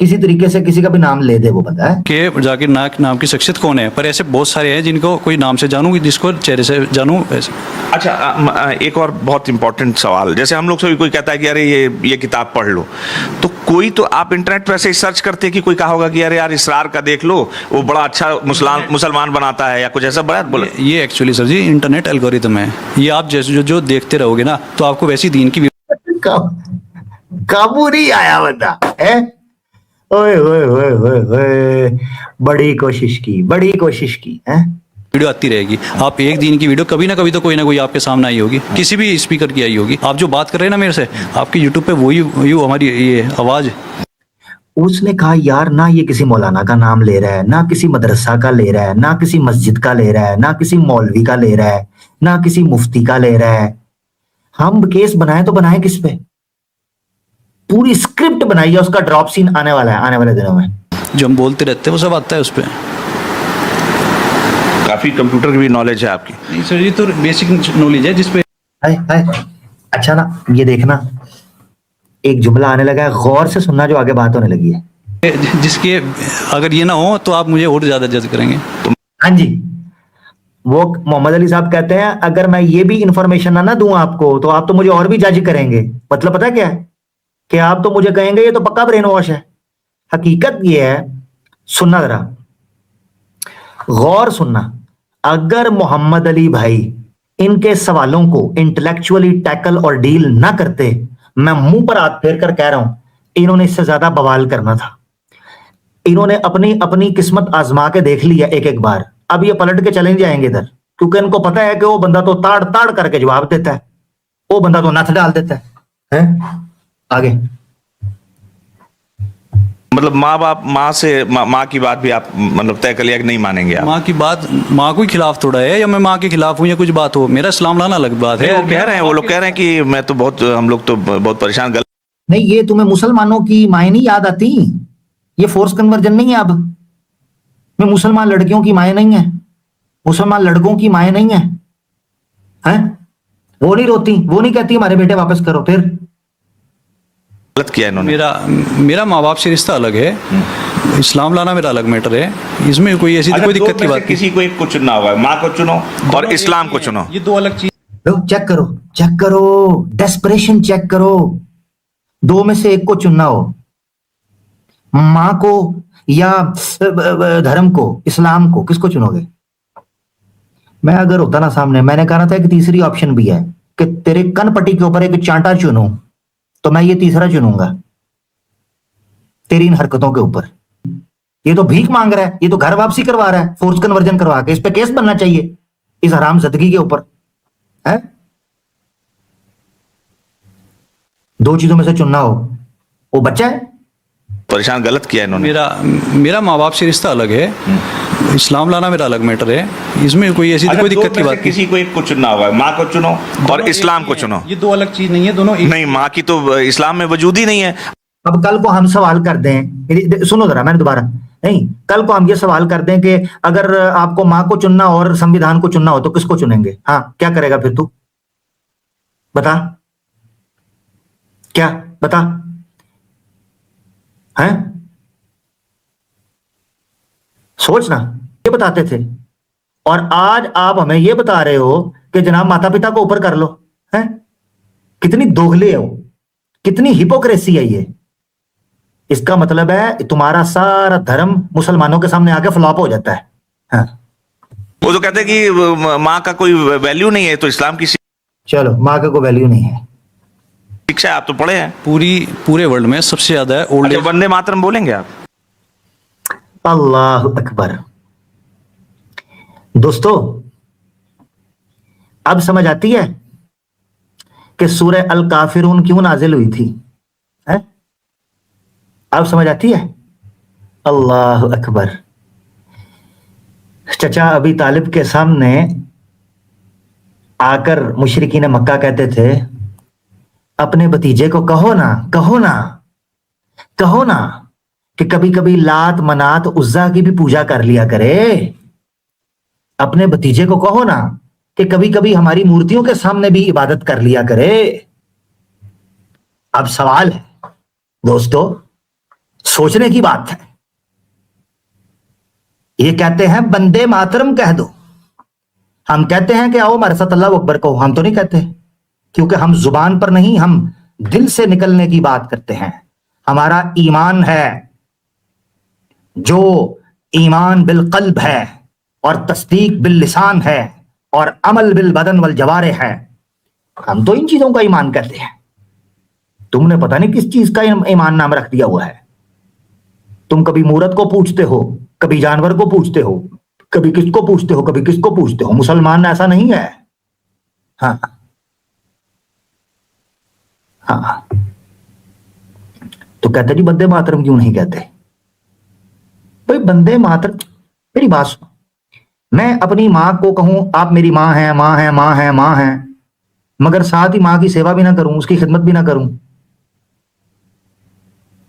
किसी तरीके से कि का भी नाम ले दे वो बंदा है कि जाकिर नायक नाम की शख्सियत कौन है, पर ऐसे बहुत सारे हैं जिनको कोई नाम से जानूं, जिसको चेहरे से जानूं ऐसे। अच्छा, एक और बहुत इंपॉर्टेंट सवाल, जैसे हम लोग से भी कोई कहता है कि अरे ये किताब पढ़ लो, तो कोई तो आप इंटरनेट पर ऐसे सर्च करते कि कोई कहा होगा कि अरे यार इसरार का देख लो, वो बड़ा अच्छा मुसलमान बनाता है, या कुछ ऐसा बड़ा बोला। ये एक्चुअली सर जी इंटरनेट एल्गोरिथम है। ये आप जैसे जो देखते रहोगे ना, तो आपको वैसी दीन की काबू नहीं आया बंदा है। ओए ओए ओए ओए ओए, बड़ी कोशिश की है। वीडियो आती रहेगी। आप एक दिन की वीडियो कभी ना कभी तो कोई ना कोई आपके सामने आई होगी, किसी भी स्पीकर की आई होगी। आप जो बात कर रहे हैं ना मेरे से, आपकी यूट्यूब पे वही हमारी ये आवाज। उसने कहा यार, ना ये किसी मौलाना का नाम ले रहा है, ना किसी मदरसा का ले रहा है, ना किसी मस्जिद का ले रहा है, ना किसी मौलवी का ले रहा है, ना किसी मुफ्ती का ले रहा है। हम केस बनाए तो बनाए किस पे? पूरी स्क्रिप्ट बनाई है, उसका ड्रॉप सीन आने वाला है आने वाले दिनों में। जो हम बोलते रहते हैं वो सब आता है उस पर। काफी कंप्यूटर की भी नॉलेज है आपकी। नहीं सर, ये तो बेसिक नॉलेज है जिसपे। अच्छा ना, ये देखना एक जुमला आने लगा है, गौर से सुनना जो आगे बात होने लगी है, जिसके अगर ये ना हो तो आप मुझे और ज्यादा जज करेंगे। हाँ जी, वो मोहम्मद अली साहब कहते हैं अगर मैं ये भी इंफॉर्मेशन ना दूं आपको तो आप तो मुझे और भी जज करेंगे। मतलब पता क्या है कि आप तो मुझे कहेंगे ये तो पक्का ब्रेन वॉश है। हकीकत ये है, सुनना जरा, गौर सुनना। अगर मोहम्मद अली भाई इनके सवालों को इंटेलेक्चुअली टैकल और डील ना करते, मैं मुंह पर हाथ फेर कर कह रहा हूं, इन्होंने इससे ज्यादा बवाल करना था। इन्होंने अपनी अपनी किस्मत आजमा के देख लिया एक एक बार। अब ये पलट के चले जाएंगे इधर, क्योंकि इनको पता है कि वो बंदा तो ताड़ ताड़ करके जवाब देता है, वो बंदा तो नथ डाल देता है? आगे मतलब माँ की बात भी आप मतलब तय कर लिया कि नहीं मानेंगे आप? माँ की बात, माँ को खिलाफ थोड़ा है या मैं माँ के खिलाफ हूँ या कुछ बात हो, मेरा इस्लाम लाना अलग बात है। वो कह रहे हैं, वो लोग कह रहे हैं कि मैं तो बहुत, हम लोग तो बहुत परेशान। गलत नहीं, ये तुम्हें मुसलमानों की माएँ नहीं याद आती? ये फोर्स कन्वर्जन नहीं है। अब मैं मुसलमान लड़कियों की माएँ नहीं है, मुसलमान लड़कों की माएँ नहीं है, हैं? वो नहीं रोती, वो नहीं कहती हमारे बेटे वापस करो। फिर गलत किया इन्होंने। मेरा माँ बाप से रिश्ता अलग है, इस्लाम लाना मेरा अलग मैटर है, इसमें कोई ऐसी कोई दिक्कत की बात नहीं। किसी को एक को चुनना होगा, माँ को चुनो और इस्लाम को चुनो, ये दो अलग चीज। लो चेक करो, चेक करो, डेस्परेशन चेक करो। दो में से एक को चुनना हो, मां को या धर्म को, इस्लाम को, किसको चुनोगे? मैं अगर होता ना सामने, मैंने कहा था एक तीसरी ऑप्शन भी है कि तेरे कनपट्टी के ऊपर एक चांटा चुनो, तो मैं ये तीसरा चुनूंगा तेरी इन हरकतों के ऊपर। ये तो भीख मांग रहा है, ये तो घर वापसी करवा रहा है, फोर्स कन्वर्जन करवा के। इस पे केस बनना चाहिए इस हराम ज़िंदगी के ऊपर है। दो चीजों में से चुनना हो, वो बच्चा है परेशान। गलत किया इन्होंने। मेरा माँ बाप से रिश्ता अलग है, इस्लाम लाना मेरा अलग मैटर है, इसमें कोई ऐसी कोई दिक्कत की बात नहीं। किसी को एक को चुनना होगा, माँ को चुनो और इस्लाम को चुनो। ये दो अलग चीज नहीं है, दोनों नहीं, माँ की तो इस्लाम में वजूद ही नहीं है। अब कल को हम सवाल कर दें, सुनो जरा, मैंने दोबारा नहीं, कल को हम ये सवाल कर दें कि अगर आपको माँ को चुनना और संविधान को चुनना हो तो किसको चुनेंगे? हाँ, क्या करेगा फिर तू? बता, क्या बता है? सोचना, ये बताते थे और आज आप हमें ये बता रहे हो कि जनाब माता पिता को ऊपर कर लो। है कितनी दोगले हो, कितनी हिपोक्रेसी है ये। इसका मतलब है तुम्हारा सारा धर्म मुसलमानों के सामने आके फ्लॉप हो जाता है। हाँ। वो तो कहते हैं कि माँ का कोई वैल्यू नहीं है, तो इस्लाम की चलो, माँ का कोई वैल्यू नहीं है, शिक्षा आप तो पढ़े हैं। पूरे वर्ल्ड में सबसे ज्यादा है ओल्ड एज। वंदे मातरम बोलेंगे आप? अल्लाह अकबर। दोस्तों, अब समझ आती है कि सूरह अल काफिरून क्यों नाजिल हुई थी? है? अब समझ आती है? अल्लाह अकबर। चचा अबी तालिब के सामने आकर मुशरिकीन मक्का कहते थे, अपने भतीजे को कहो ना, कहो ना, कहो ना कि कभी कभी लात मनात उज्जा की भी पूजा कर लिया करे। अपने भतीजे को कहो ना कि कभी कभी हमारी मूर्तियों के सामने भी इबादत कर लिया करे। अब सवाल है दोस्तों, सोचने की बात है। ये कहते हैं बंदे मातरम कह दो, हम कहते हैं कि आओ हमारे साथ अल्लाह अकबर कहो। हम तो नहीं कहते, क्योंकि हम जुबान पर नहीं, हम दिल से निकलने की बात करते हैं। हमारा ईमान है जो ईमान बिल कल्ब है और तस्दीक बिल लिसान है और अमल बिल बदन वल जवारे है। हम तो इन चीजों का ईमान करते हैं। तुमने पता नहीं किस चीज का ईमान नाम रख दिया हुआ है। तुम कभी मूरत को पूछते हो, कभी जानवर को पूछते हो, कभी किसको पूछते हो, कभी किसको पूछते हो। मुसलमान ऐसा नहीं है। हाँ हाँ, तो कहते जी बंदे मातरम क्यों नहीं कहते? भाई बंदे मातरम, मेरी बात सुनो, मैं अपनी माँ को कहूं आप मेरी माँ है, माँ है, माँ है, माँ है, मगर साथ ही माँ की सेवा भी ना करूं, उसकी खिदमत भी ना करूं,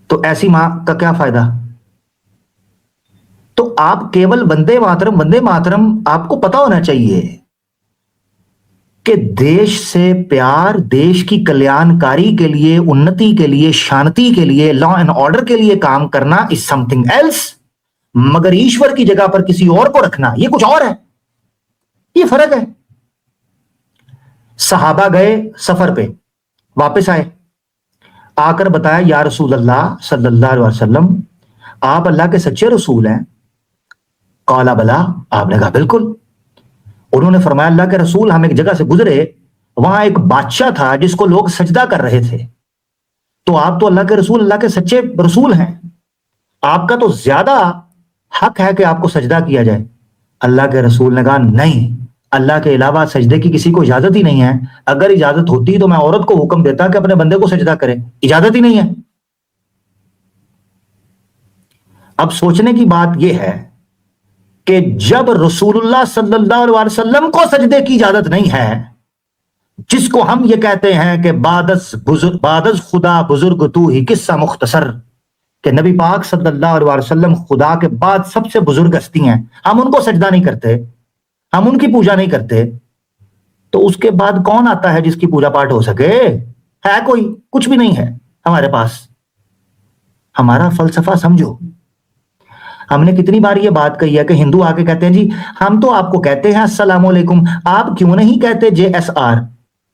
तो ऐसी माँ का क्या फायदा? तो आप केवल वंदे मातरम, वंदे मातरम, आपको पता होना चाहिए कि देश से प्यार, देश की कल्याणकारी के लिए, उन्नति के लिए, शांति के लिए, लॉ एंड ऑर्डर के लिए काम करना इज समथिंग एल्स। मगर ईश्वर की जगह पर किसी और को रखना, ये कुछ और है, ये फर्क है। सहाबा गए सफर पे, वापस आए, आकर बताया या रसूल अल्लाह सल्लल्लाहु अलैहि वसल्लम, आप अल्लाह के सच्चे रसूल हैं? कौला बला, आपने कहा बिल्कुल। उन्होंने फरमाया अल्लाह के रसूल, हम एक जगह से गुजरे, वहां एक बादशाह था जिसको लोग सजदा कर रहे थे, तो आप तो अल्लाह के रसूल, अल्लाह के सच्चे रसूल हैं, आपका तो ज्यादा हक है कि आपको सजदा किया जाए। अल्लाह के रसूल ने कहा नहीं, अल्लाह के अलावा सजदे की किसी को इजाजत ही नहीं है। अगर इजाजत होती तो मैं औरत को हुक्म देता कि अपने बंदे को सजदा करे, इजाजत ही नहीं है। अब सोचने की बात यह है कि जब रसूलुल्लाह सल्लल्लाहु अलैहि वसल्लम को सजदे की इजाजत नहीं है, जिसको हम ये कहते हैं कि बादस खुदा बुजुर्ग तू ही किस्सा मुख्तसर, कि नबी पाक सल्लल्लाहु अलैहि वसल्लम खुदा के बाद सबसे बुजुर्ग हस्ती हैं, हम उनको सजदा नहीं करते, हम उनकी पूजा नहीं करते, तो उसके बाद कौन आता है जिसकी पूजा पाठ हो सके? है कोई? कुछ भी नहीं है हमारे पास। हमारा फलसफा समझो। हमने कितनी बार ये बात कही है कि हिंदू आके कहते हैं जी हम तो आपको कहते हैं अस्सलाम वालेकुम, आप क्यों नहीं कहते JSR?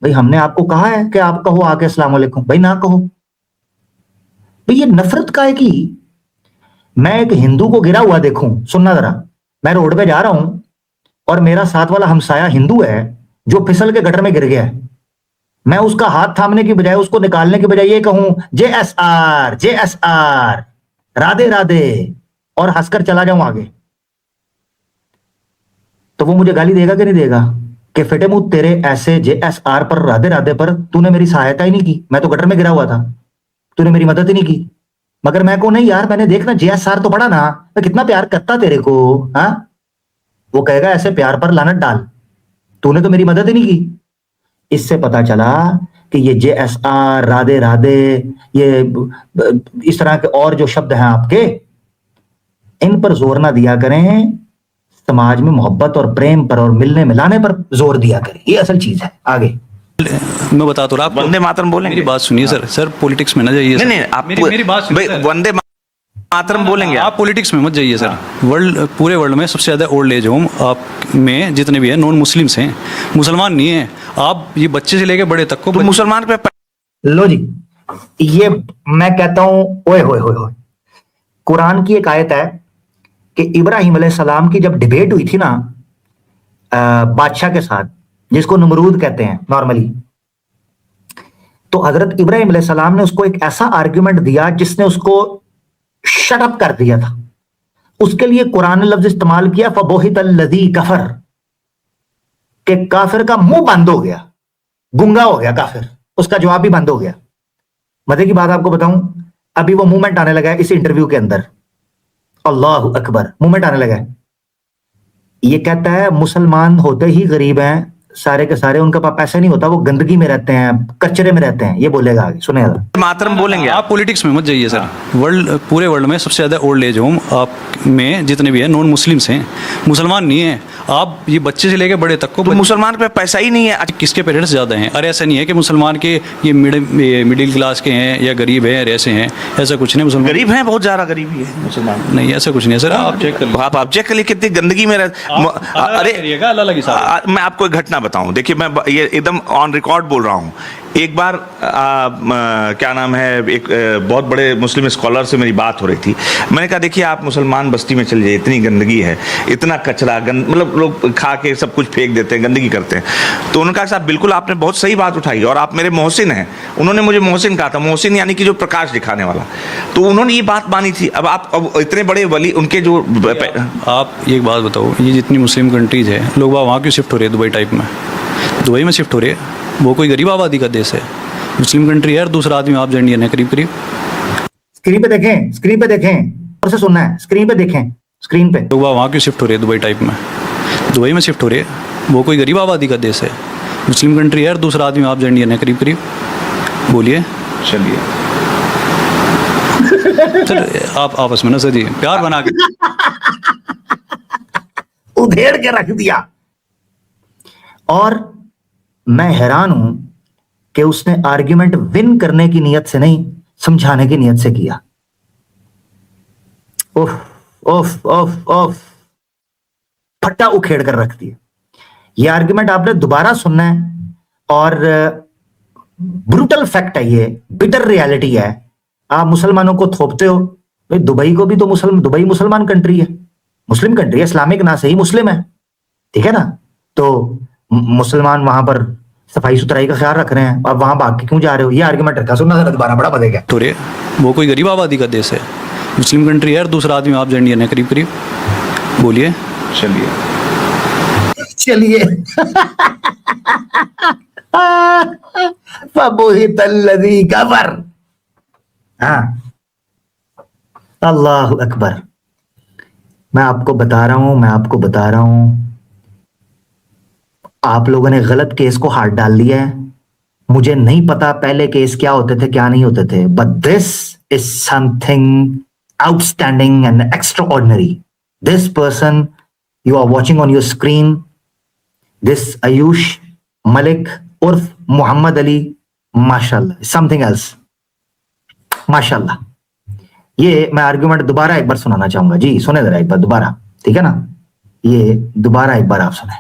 भाई हमने आपको कहा है कि आप कहो आके अस्सलाम वालेकुम, भाई ना कहो। भाई ये नफरत का है कि मैं एक हिंदू को गिरा हुआ देखूं। सुनना जरा, मैं रोड पे जा रहा हूं और मेरा साथ वाला हमसाया हिंदू है जो फिसल के गटर में गिर गया है, मैं उसका हाथ थामने की बजाय, उसको निकालने की बजाय ये कहूं JSR JSR राधे राधे और हंसकर चला जाऊं आगे, तो वो मुझे गाली देगा कि नहीं देगा कि फिटे मुंह तेरे ऐसे JSR पर राधे राधे पर तूने मेरी सहायता ही नहीं की, मैं तो गटर में गिरा हुआ था, तूने मेरी मदद ही नहीं की। मगर मैं को नहीं यार, मैंने देखना JSR तो पढ़ा ना, मैं कितना प्यार करता तेरे को। हाँ, वो कहेगा ऐसे प्यार पर लानत डाल, तूने तो मेरी मदद ही नहीं की। इससे पता चला कि ये JSR राधे राधे, ये इस तरह के और जो शब्द हैं आपके, इन पर जोर ना दिया करें, समाज में मोहब्बत और प्रेम पर और मिलने मिलाने पर जोर दिया करें, ये असल चीज है। आगे मैं बता तो रहा आपको। वंदे मातरम बोलेंगे? मेरी बात सुनिए सर पॉलिटिक्स में ना जाइए। नहीं नहीं, आप मेरी बात सुनिए भाई, सर। वंदे मातरम बोलेंगे आप पॉलिटिक्स में मत जाइए सर। पूरे वर्ल्ड में सबसे ज्यादा ओल्ड एज होम आप में जितने भी हैं नॉन मुस्लिम्स हैं, मुसलमान नहीं है। आप ये बच्चे से लेके बड़े तक को तो मुसलमान पे लो जी, ये मैं कहता हूं ओए होए होए होए, कुरान की एक आयत है कि इब्राहिम अलैहिस्सलाम की जब डिबेट हुई थी ना बादशाह के साथ, जिसको नमरूद कहते हैं नॉर्मली, तो हजरत इब्राहिम अलैहिस्सलाम ने उसको एक ऐसा आर्ग्यूमेंट दिया जिसने उसको शट अप कर दिया था। उसके लिए कुरान ने लफ्ज इस्तेमाल किया फबोहितल्लज़ी कफर, कि काफिर का मुंह बंद हो गया, गुंगा हो गया काफिर, उसका जवाब भी बंद हो गया। मजे की बात आपको बताऊं, अभी वो मूवमेंट आने लगा है इस इंटरव्यू के अंदर, अल्लाह अकबर, मूवमेंट आने लगा है। ये कहता है मुसलमान होते ही गरीब हैं सारे के सारे, उनके पास पैसा नहीं होता, वो गंदगी में रहते हैं, कचरे में रहते हैं, ये बोलेगा आगे, सुनेगा। मातरम बोलेंगे आप पॉलिटिक्स में मत जाइए सर। पूरे वर्ल्ड में सबसे ज्यादा ओल्ड एज होम आप में जितने भी हैं नॉन मुस्लिम्स हैं, मुसलमान नहीं है। आप ये बच्चे से लेके बड़े तक को, तो मुसलमान पे पैसा ही नहीं है। किसके पेरेंट्स ज्यादा हैं? अरे ऐसा नहीं है कि मुसलमान के ये मिडिल क्लास के हैं या गरीब हैं, ऐसे हैं, ऐसा कुछ नहीं। मुसलमान गरीब हैं, बहुत ज्यादा गरीबी है मुसलमान। नहीं, ऐसा कुछ नहीं है सर। आप चेक कर लो, आप चेक कर लिए कितनी गंदगी में अरे मैं आपको एक घटना बताऊं, देखिए मैं ये एकदम ऑन रिकॉर्ड बोल रहा हूं। एक बार क्या नाम है, एक बहुत बड़े मुस्लिम स्कॉलर से मेरी बात हो रही थी। मैंने कहा देखिए आप मुसलमान बस्ती में चल जाइए, इतनी गंदगी है, इतना कचरा, मतलब लोग खा के सब कुछ फेंक देते हैं, गंदगी करते हैं। तो उन्होंने कहा साहब बिल्कुल आपने बहुत सही बात उठाई, और आप मेरे मोहसिन हैं। उन्होंने मुझे मोहसिन कहा था, मोहसिन यानी कि जो प्रकाश दिखाने वाला। तो उन्होंने ये बात मानी थी। अब इतने बड़े वली उनके जो आप एक बात बताओ, ये जितनी मुस्लिम कंट्रीज है, लोग वहाँ क्यों शिफ्ट हो रहे हैं? दुबई टाइप में, दुबई में शिफ्ट हो रहे हैं। वो कोई गरीब आबादी का देश है, मुस्लिम कंट्री है। और दूसरा आदमी आप इंडियन है करीब करीब। स्क्रीन पे देखें, स्क्रीन पे देखें, और से सुनना है, स्क्रीन पे देखें, स्क्रीन पे। लोग वहाँ क्यों शिफ्ट हो रहे हैं? दुबई टाइप में, दुबई में शिफ्ट हो रहे हैं। वो कोई गरीब आबादी का देश है, मुस्लिम कंट्री है। और दूसरा आदमी आप इंडियन है करीब करीब। बोलिए, चलिए सर आप आपस में ना सर जी प्यार बना के उधेड़ के रख दिया। और मैं हैरान हूं कि उसने आर्ग्यूमेंट विन करने की नियत से नहीं, समझाने की नियत से किया। ओफ ओफ ओफ ओफ, फट्टा उखेड़ कर रख दिया। ये आर्ग्यूमेंट आपने दोबारा सुनना है, और ब्रूटल फैक्ट है ये, बिटर रियलिटी है। आप मुसलमानों को थोपते हो, भाई दुबई को भी तो दुबई मुसलमान कंट्री है, मुस्लिम कंट्री है, इस्लामिक ना से ही मुस्लिम है, ठीक है ना। तो मुसलमान वहां पर सफाई सुथराई का ख्याल रख रहे हैं, अब वहां भाग के क्यों जा रहे हो? ये आर्गुमेंट रखा, सुनना जरा दोबारा, बड़ा मजे का। तो वो कोई गरीब आबादी का देश है, मुस्लिम कंट्री है। और दूसरा आदमी आप इंडियन है करीब करीब। बोलिए, चलिए फबुहितल्लज़ी कफर। हाँ, अल्लाह अकबर। मैं आपको बता रहा हूं, आप लोगों ने गलत केस को हाथ डाल लिया है। मुझे नहीं पता पहले केस क्या होते थे, क्या नहीं होते थे, but this is something outstanding and extraordinary. This person you are watching on your screen, this Ayush, Malik उर्फ मोहम्मद अली, माशाल्लाह, समथिंग एल्स, माशाल्लाह। ये मैं आर्ग्यूमेंट दोबारा एक बार सुनाना चाहूंगा जी, सुने जरा एक बार दोबारा, ठीक है ना? ये दोबारा एक बार आप सुने,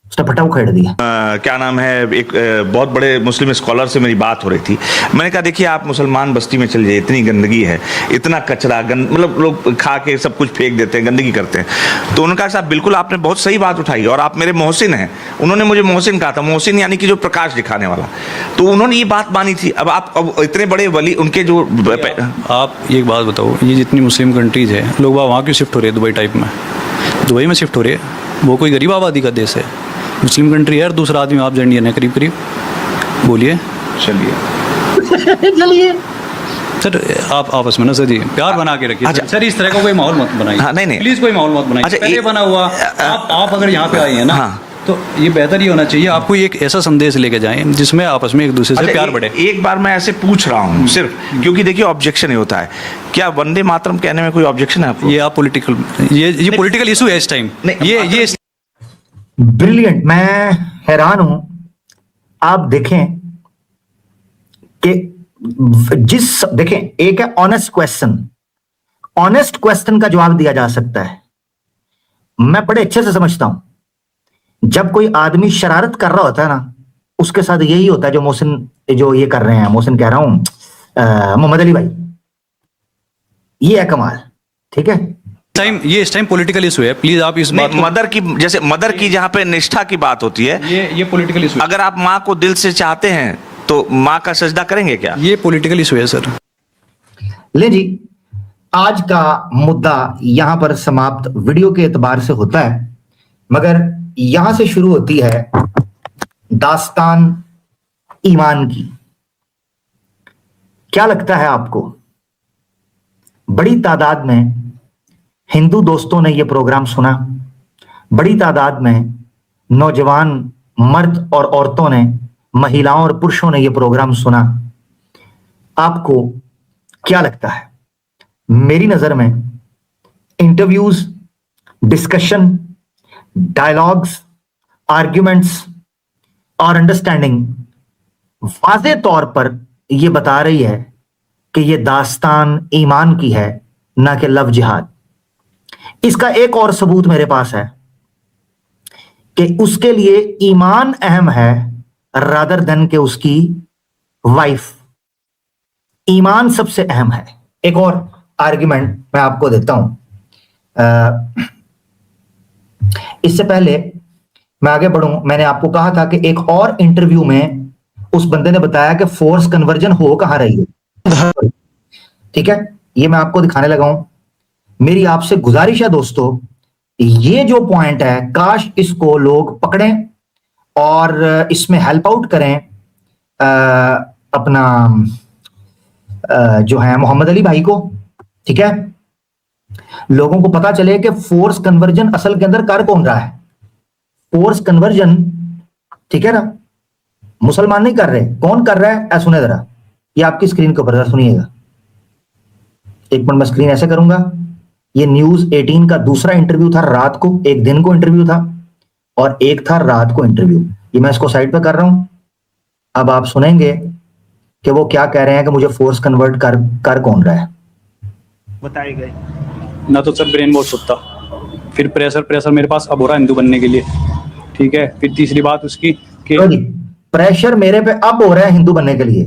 उसने फटा उखेड़ दिया। क्या नाम है, एक बहुत बड़े मुस्लिम स्कॉलर से मेरी बात हो रही थी। मैंने कहा देखिए आप मुसलमान बस्ती में चल जाइए, इतनी गंदगी है, इतना कचरा, मतलब लोग खा के सब कुछ फेंक देते हैं, गंदगी करते हैं। तो उन्होंने कहा साहब बिल्कुल आपने बहुत सही बात उठाई और आप मेरे मोहसिन हैं। उन्होंने मुझे मोहसिन कहा था, मोहसिन यानी कि जो प्रकाश दिखाने वाला। तो उन्होंने ये बात मानी थी। अब इतने बड़े वली उनके जो आप एक बात बताओ, ये जितनी मुस्लिम कंट्रीज है, लोग वहाँ क्यों शिफ्ट हो रहे हैं? दुबई टाइप में, दुबई में शिफ्ट हो रहे हैं। वो कोई गरीब आबादी का देश है, मुस्लिम कंट्री है। और दूसरा आदमी आप जो इंडियन है, करीब करीब बोलिए। चलिए सर, आप आपस में ना सर जी प्यार बना के रखिए। अच्छा। सर इस तरह का कोई माहौल मत बनाइए। हाँ, नहीं। प्लीज कोई माहौल मत बनाइए। अच्छा, पहले बना हुआ आप अगर यहाँ पे आए हैं ना, हाँ। तो ये बेहतर ही होना चाहिए। आपको एक ऐसा संदेश लेके जाएं जिसमें आपस में एक दूसरे से प्यार बढ़े। एक बार मैं ऐसे पूछ रहा हूँ सिर्फ क्योंकि देखिए ऑब्जेक्शन ही होता है। क्या वंदे मातरम कहने में कोई ऑब्जेक्शन है आपको? ये आप पॉलिटिकल, ये पॉलिटिकल इशू है इस टाइम। ये ब्रिलियंट, मैं हैरान हूं। आप देखें कि देखें, एक है ऑनेस्ट क्वेश्चन, ऑनेस्ट क्वेश्चन का जवाब दिया जा सकता है। मैं बड़े अच्छे से समझता हूं, जब कोई आदमी शरारत कर रहा होता है ना, उसके साथ यही होता है जो मोहसिन, जो ये कर रहे हैं, मोहसिन कह रहा हूं, मोहम्मद अली भाई, ये है कमाल, ठीक है? इस टाइम पॉलिटिकल इशू है। प्लीज आप इस बात को, मदर की, जैसे मदर की जहां पे निष्ठा की बात होती है, ये पॉलिटिकल इशू। अगर आप माँ को दिल से चाहते हैं तो माँ का सजदा करेंगे क्या? ये पॉलिटिकल इशू है सर। ले जी, आज का मुद्दा यहां पर समाप्त वीडियो के एतबार से होता है, मगर यहां से शुरू होती है दास्तान ईमान की। क्या लगता है आपको, बड़ी तादाद में हिंदू दोस्तों ने यह प्रोग्राम सुना, बड़ी तादाद में नौजवान मर्द और औरतों ने, महिलाओं और पुरुषों ने यह प्रोग्राम सुना। आपको क्या लगता है? मेरी नजर में इंटरव्यूज, डिस्कशन, डायलॉग्स, आर्ग्यूमेंट्स और अंडरस्टैंडिंग वाज़े तौर पर यह बता रही है कि यह दास्तान ईमान की है, ना कि लव जिहाद। इसका एक और सबूत मेरे पास है कि उसके लिए ईमान अहम है रादर देन के उसकी वाइफ। ईमान सबसे अहम है। एक और आर्गुमेंट मैं आपको देता हूं। इससे पहले मैं आगे बढ़ूं, मैंने आपको कहा था कि एक और इंटरव्यू में उस बंदे ने बताया कि फोर्स कन्वर्जन हो कहां रही है, ठीक है? ये मैं आपको दिखाने लगा हूं। मेरी आपसे गुजारिश है दोस्तों, ये जो पॉइंट है, काश इसको लोग पकड़ें और इसमें हेल्प आउट करें अपना जो है मोहम्मद अली भाई को, ठीक है? लोगों को पता चले कि फोर्स कन्वर्जन असल के अंदर कर कौन रहा है। फोर्स कन्वर्जन, ठीक है ना, मुसलमान नहीं कर रहे, कौन कर रहा है? सुने जरा, ये आपकी स्क्रीन के ऊपर सुनिएगा। एक मिनट, मैं स्क्रीन ऐसे करूंगा। ये न्यूज 18 का दूसरा इंटरव्यू था रात को, एक दिन को इंटरव्यू था और एक था रात को इंटरव्यू। ये मैं इसको साइड पे कर रहा हूं। अब आप सुनेंगे कि वो क्या कह रहे हैं कि मुझे फोर्स कन्वर्ट कर कौन रहा है। बताए गए ना तो सर ब्रेन वॉश होता, फिर प्रेशर मेरे पास अब हो रहा है हिंदू बनने के लिए, ठीक है? फिर तीसरी बात उसकी कि प्रेशर मेरे पे अब हो रहा है हिंदू बनने के लिए।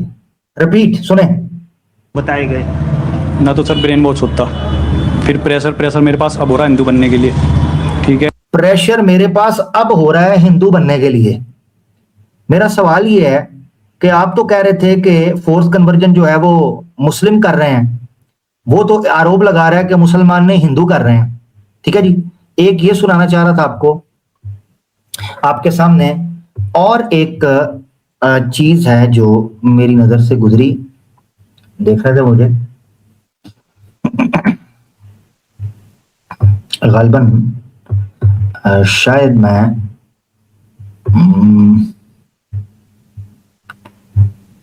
रिपीट सुने। बताए गए ना तो सर ब्रेन वॉश होता, फिर प्रेशर मेरे पास अब हो रहा है हिंदू बनने के लिए, ठीक है? प्रेशर मेरे पास अब हो रहा है हिंदू बनने के लिए। मेरा सवाल ये है कि आप तो कह रहे थे कि फोर्स कन्वर्जन जो है वो मुस्लिम कर रहे हैं, वो तो आरोप लगा रहा है कि मुसलमान नहीं हिंदू कर रहे हैं, ठीक है जी? एक ये सुनाना चाह रहा था आपको आपके सामने, और एक चीज है जो मेरी नजर से गुजरी, देख रहे थे मुझे गालिबन शायद मैं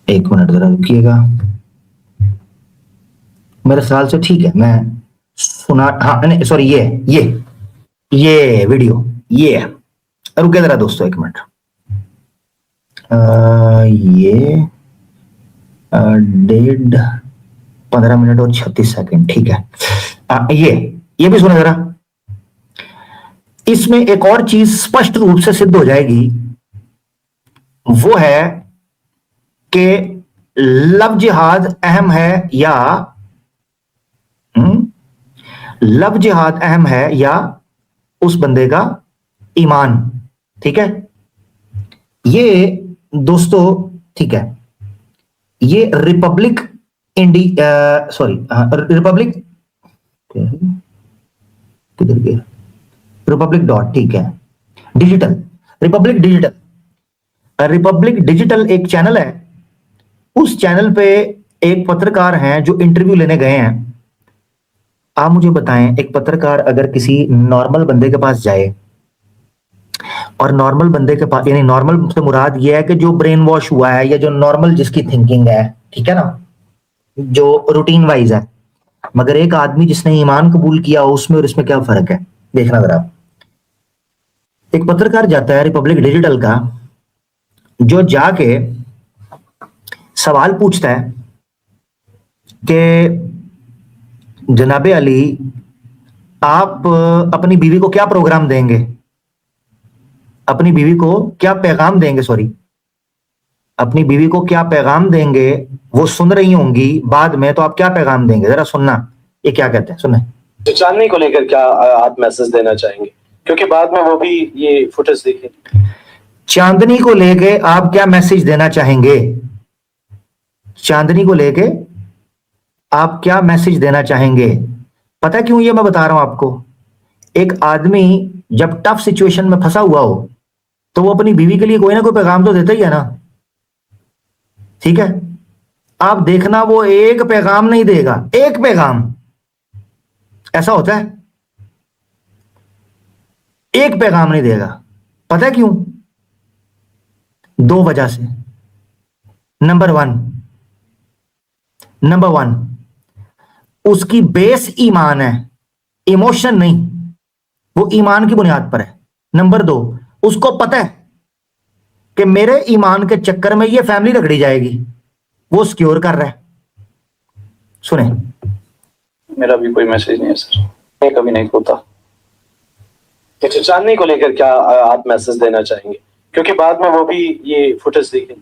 एक मिनट जरा रुकिएगा, मेरे ख्याल से ठीक है, मैं सुना, हाँ नहीं सॉरी, ये वीडियो, ये रुके जरा दोस्तों एक मिनट। ये 15 मिनट और 36 सेकंड, ठीक है। ये भी सुने जरा। इसमें एक और चीज स्पष्ट रूप से सिद्ध हो जाएगी, वो है कि लव जिहाद अहम है या लव जिहाद अहम है या उस बंदे का ईमान। ठीक है, ये दोस्तों, ठीक है, ये रिपब्लिक रिपब्लिक किधर गया, रिपब्लिक डॉट, ठीक है, डिजिटल, रिपब्लिक डिजिटल एक चैनल है। उस चैनल पे एक पत्रकार हैं जो इंटरव्यू लेने गए हैं। आप मुझे बताएं, एक पत्रकार अगर किसी नॉर्मल बंदे के पास जाए, और नॉर्मल बंदे के पास, यानी नॉर्मल से मुराद ये है कि जो ब्रेन वॉश हुआ है या जो नॉर्मल जिसकी थिंकिंग है, ठीक है ना, जो रूटीन वाइज है, मगर एक आदमी जिसने ईमान कबूल किया हो, उसमें और इसमें क्या फर्क है, देखना जरा। एक पत्रकार जाता है रिपब्लिक डिजिटल का, जो जाके सवाल पूछता है कि जनाबे अली, आप अपनी बीवी को क्या प्रोग्राम देंगे, अपनी बीवी को क्या पैगाम देंगे, अपनी बीवी को क्या पैगाम देंगे, वो सुन रही होंगी बाद में, तो आप क्या पैगाम देंगे, जरा सुनना ये क्या कहते हैं, सुने। तो चांदनी को लेकर क्या आप मैसेज देना चाहेंगे, क्योंकि बाद में वो भी ये फुटेज देखें। चांदनी को लेके आप क्या मैसेज देना चाहेंगे, चांदनी को लेके आप क्या मैसेज देना चाहेंगे। पता है क्यों ये मैं बता रहा हूं आपको। एक आदमी जब टफ सिचुएशन में फंसा हुआ हो, तो वो अपनी बीवी के लिए कोई ना कोई पैगाम तो देता ही है ना, ठीक है। आप देखना, वो एक पैगाम नहीं देगा, एक पैगाम, ऐसा होता है, एक पैगाम नहीं देगा। पता है क्यों? दो वजह से। नंबर वन, उसकी बेस ईमान है, इमोशन नहीं, वो ईमान की बुनियाद पर है। नंबर दो, उसको पता है कि मेरे ईमान के चक्कर में ये फैमिली रगड़ी जाएगी, वो सिक्योर कर रहा है। सुने, मेरा भी कोई मैसेज नहीं है सर, मैं कभी नहीं खोता। अच्छा, चांदनी को लेकर क्या आप मैसेज देना चाहेंगे, क्योंकि बाद में वो भी ये फुटेज देखेंगे।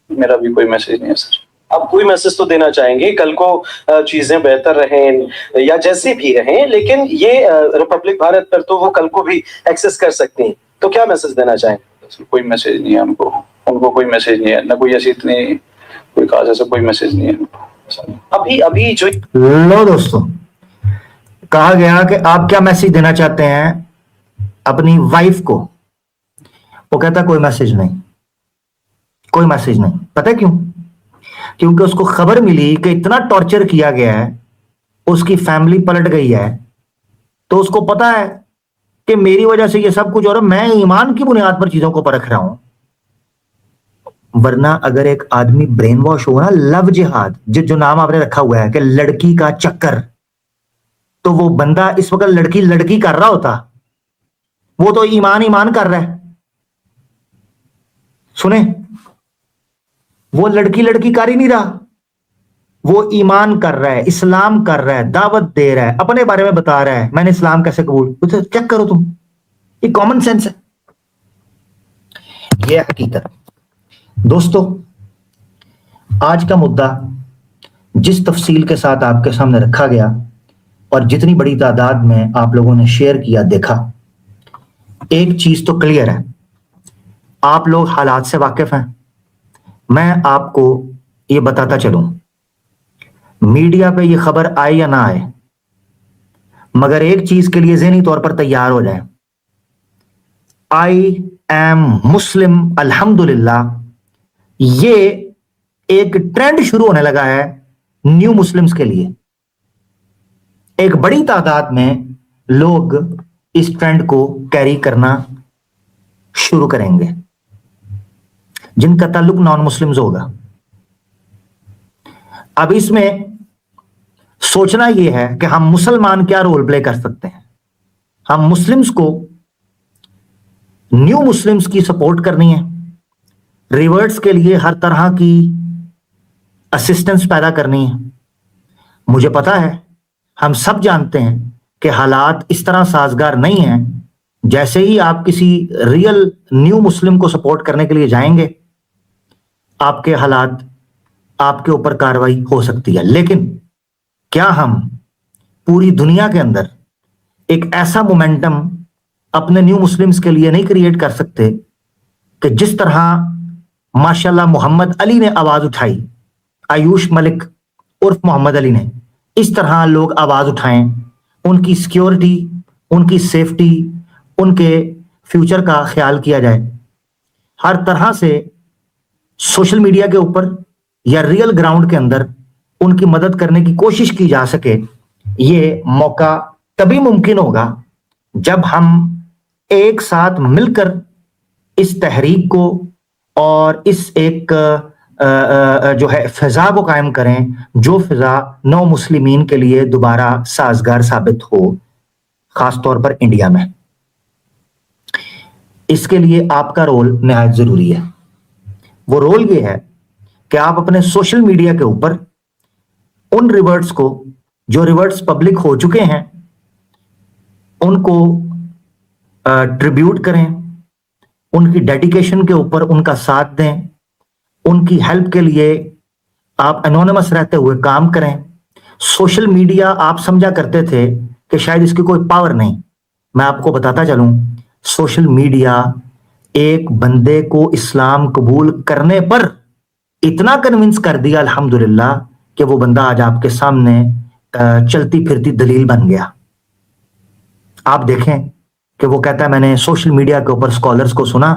मेरा भी कोई मैसेज नहीं है सर। आप कोई मैसेज तो देना चाहेंगे, कल को चीजें बेहतर रहें या जैसे भी रहें, लेकिन ये रिपब्लिक भारत पर तो वो कल को भी एक्सेस कर सकती हैं, तो क्या मैसेज देना चाहेंगे? कोई मैसेज नहीं है उनको कोई मैसेज नहीं है, ना कोई ऐसी इतनी कोई खास ऐसा कोई मैसेज नहीं है अभी जो। लो दोस्तों, कहा गया कि आप क्या मैसेज देना चाहते हैं अपनी वाइफ को, वो कहता कोई मैसेज नहीं, कोई मैसेज नहीं। पता है क्यों? क्योंकि उसको खबर मिली कि इतना टॉर्चर किया गया है, उसकी फैमिली पलट गई है, तो उसको पता है कि मेरी वजह से ये सब कुछ हो रहा है, मैं ईमान की बुनियाद पर चीजों को परख रहा हूं। वरना अगर एक आदमी ब्रेन वॉश हो ना, लव जिहाद जो नाम आपने रखा हुआ है कि लड़की का चक्कर, तो वो बंदा इस वक्त लड़की कर रहा होता, वो तो ईमान कर रहा है। सुने, वो लड़की कर ही नहीं रहा, वो ईमान कर रहा है, इस्लाम कर रहा है, दावत दे रहा है, अपने बारे में बता रहा है, मैंने इस्लाम कैसे कबूल। तो चेक करो तुम, ये कॉमन सेंस है, ये हकीकत। दोस्तों, आज का मुद्दा जिस तफसील के साथ आपके सामने रखा गया और जितनी बड़ी तादाद में आप लोगों ने शेयर किया, देखा, एक चीज तो क्लियर है, आप लोग हालात से वाकिफ हैं। मैं आपको ये बताता चलूं, मीडिया पे ये खबर आए या ना आए, मगर एक चीज के लिए ज़हनी तौर पर तैयार हो जाए, आई एम मुस्लिम अल्हम्दुलिल्लाह, ये एक ट्रेंड शुरू होने लगा है न्यू मुस्लिम्स के लिए। एक बड़ी तादाद में लोग इस ट्रेंड को कैरी करना शुरू करेंगे, जिनका ताल्लुक नॉन मुस्लिम्स होगा। अब इसमें सोचना यह है कि हम मुसलमान क्या रोल प्ले कर सकते हैं। हम मुस्लिम्स को, न्यू मुस्लिम्स की सपोर्ट करनी है, रिवर्ट्स के लिए हर तरह की असिस्टेंस पैदा करनी है। मुझे पता है, हम सब जानते हैं कि हालात इस तरह साजगार नहीं हैं। जैसे ही आप किसी रियल न्यू मुस्लिम को सपोर्ट करने के लिए जाएंगे, आपके हालात, आपके ऊपर कार्रवाई हो सकती है। लेकिन क्या हम पूरी दुनिया के अंदर एक ऐसा मोमेंटम अपने न्यू मुस्लिम्स के लिए नहीं क्रिएट कर सकते कि जिस तरह माशाल्लाह मोहम्मद अली ने आवाज उठाई, आयुष मलिक उर्फ मोहम्मद अली ने, इस तरह लोग आवाज उठाएं, उनकी सिक्योरिटी, उनकी सेफ्टी, उनके फ्यूचर का ख्याल किया जाए। हर तरह से सोशल मीडिया के ऊपर या रियल ग्राउंड के अंदर उनकी मदद करने की कोशिश की जा सके। ये मौका तभी मुमकिन होगा जब हम एक साथ मिलकर इस तहरीक को और इस एक जो है फिजा को कायम करें, जो फिजा नौ मुस्लिमीन के लिए दोबारा साजगार साबित हो, खासतौर पर इंडिया में। इसके लिए आपका रोल निहायत जरूरी है। वो रोल ये है कि आप अपने सोशल मीडिया के ऊपर उन रिवर्ट्स को, जो रिवर्ट्स पब्लिक हो चुके हैं, उनको ट्रिब्यूट करें, उनकी डेडिकेशन के ऊपर उनका साथ दें, उनकी हेल्प के लिए आप एनोनिमस रहते हुए काम करें। सोशल मीडिया आप समझा करते थे कि शायद इसकी कोई पावर नहीं। मैं आपको बताता चलूं, सोशल मीडिया एक बंदे को इस्लाम कबूल करने पर इतना कन्विंस कर दिया अल्हम्दुलिल्लाह कि वो बंदा आज आपके सामने चलती फिरती दलील बन गया। आप देखें कि वो कहता है मैंने सोशल मीडिया के ऊपर स्कॉलर्स को सुना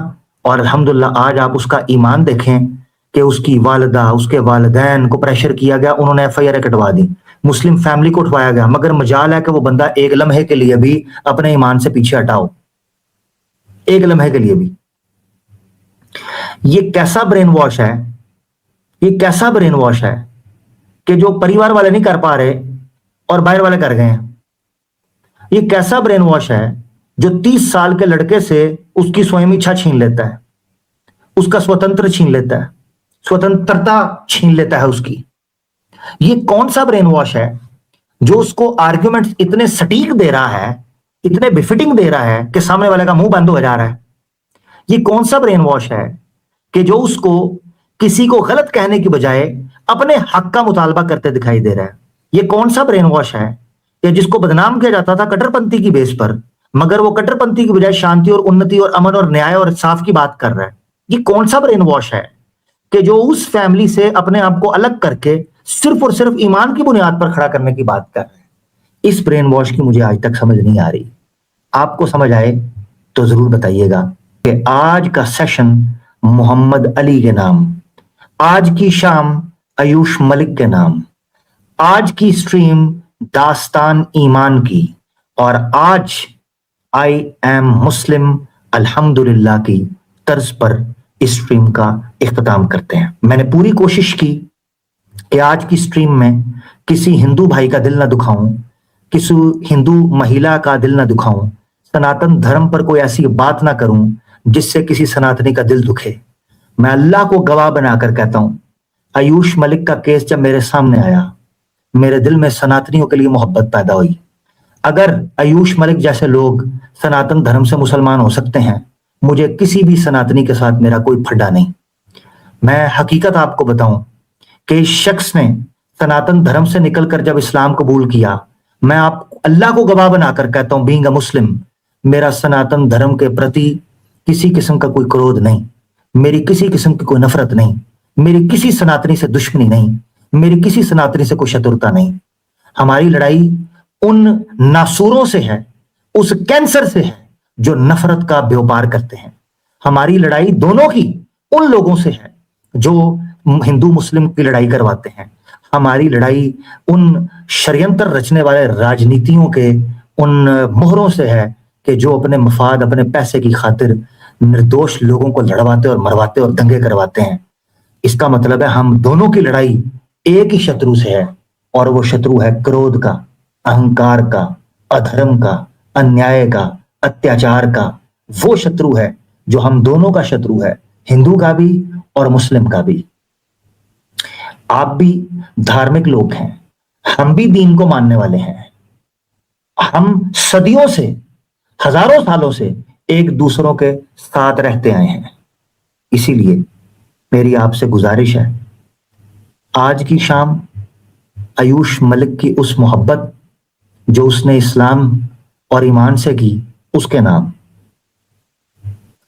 और अल्हम्दुलिल्लाह आज आप उसका ईमान देखें कि उसकी वालिदा, उसके वालिदैन को प्रेशर किया गया, उन्होंने FIR कटवा दी, मुस्लिम फैमिली को उठवाया गया, मगर मजाल है कि वो बंदा एक लम्हे के लिए भी अपने ईमान से पीछे हटाओ, एक लम्हे के लिए भी। ये कैसा ब्रेन वॉश है, ये कैसा ब्रेन वॉश है कि जो परिवार वाले नहीं कर पा रहे और बाहर वाले कर गए हैं। ये कैसा ब्रेन वॉश है जो 30 साल के लड़के से उसकी स्वयं इच्छा छीन लेता है, उसका स्वतंत्र छीन लेता है, स्वतंत्रता छीन लेता है उसकी। ये कौन सा ब्रेन वॉश है जो उसको आर्ग्यूमेंट्स इतने सटीक दे रहा है, इतने बिफिटिंग दे रहा है कि सामने वाले का मुंह बंद हो जा रहा है। ये कौन सा ब्रेन वॉश है कि जो उसको किसी को गलत कहने की बजाय अपने हक का मुतालबा करते दिखाई दे रहा है। ये कौन सा ब्रेन वॉश है कि जिसको बदनाम किया जाता था कट्टरपंथी की बेस पर, मगर वो कट्टरपंथी की बजाय शांति और उन्नति और अमन और न्याय और इंसाफ की बात कर रहा है। ये कौन सा ब्रेन वॉश है कि जो उस फैमिली से अपने आप को अलग करके सिर्फ और सिर्फ ईमान की बुनियाद पर खड़ा करने की बात कर रहे हैं। इस ब्रेन वॉश की मुझे आज तक समझ नहीं आ रही। आपको समझ आए तो जरूर बताइएगा कि आज का सेशन मोहम्मद अली के नाम, आज की शाम आयुष मलिक के नाम, आज की स्ट्रीम दास्तान ईमान की, और आज आई एम मुस्लिम अल्हम्दुलिल्लाह की तर्ज पर इस स्ट्रीम का इख्तिताम करते हैं। मैंने पूरी कोशिश की कि आज की स्ट्रीम में किसी हिंदू भाई का दिल ना दुखाऊं, किसी हिंदू महिला का दिल ना दुखाऊं, सनातन धर्म पर कोई ऐसी बात ना करूं जिससे किसी सनातनी का दिल दुखे। मैं अल्लाह को गवाह बनाकर कहता हूं, आयुष मलिक का केस जब मेरे सामने आया, मेरे दिल में सनातनियों के लिए मोहब्बत पैदा हुई। अगर आयुष मलिक जैसे लोग सनातन धर्म से मुसलमान हो सकते हैं, मुझे किसी भी सनातनी के साथ मेरा कोई फड्डा नहीं। मैं हकीकत आपको बताऊं कि इस शख्स ने सनातन धर्म से निकलकर जब इस्लाम कबूल किया, मैं आप अल्लाह को गवाह बनाकर कहता हूं, बीइंग अ मुस्लिम, मेरा सनातन धर्म के प्रति किसी किस्म का कोई क्रोध नहीं, मेरी किसी किस्म की कोई नफरत नहीं, मेरी किसी सनातनी से दुश्मनी नहीं, मेरी किसी सनातनी से कोई शत्रुता नहीं। हमारी लड़ाई उन नासूरों से है, उस कैंसर से है जो नफरत का व्यापार करते हैं। हमारी लड़ाई दोनों की उन लोगों से है जो हिंदू मुस्लिम की लड़ाई करवाते हैं। हमारी लड़ाई उन षड्यंत्र रचने वाले राजनीतियों के उन मोहरों से है कि जो अपने मफाद, अपने पैसे की खातिर निर्दोष लोगों को लड़वाते और मरवाते और दंगे करवाते हैं। इसका मतलब है हम दोनों की लड़ाई एक ही शत्रु से है, और वो शत्रु है क्रोध का, अहंकार का, अधर्म का, अन्याय का, अत्याचार का। वो शत्रु है जो हम दोनों का शत्रु है, हिंदू का भी और मुस्लिम का भी। आप भी धार्मिक लोग हैं, हम भी दीन को मानने वाले हैं। हम सदियों से, हजारों सालों से एक दूसरों के साथ रहते आए हैं। इसीलिए मेरी आपसे गुजारिश है, आज की शाम आयुष मलिक की उस मोहब्बत जो उसने इस्लाम और ईमान से की, उसके नाम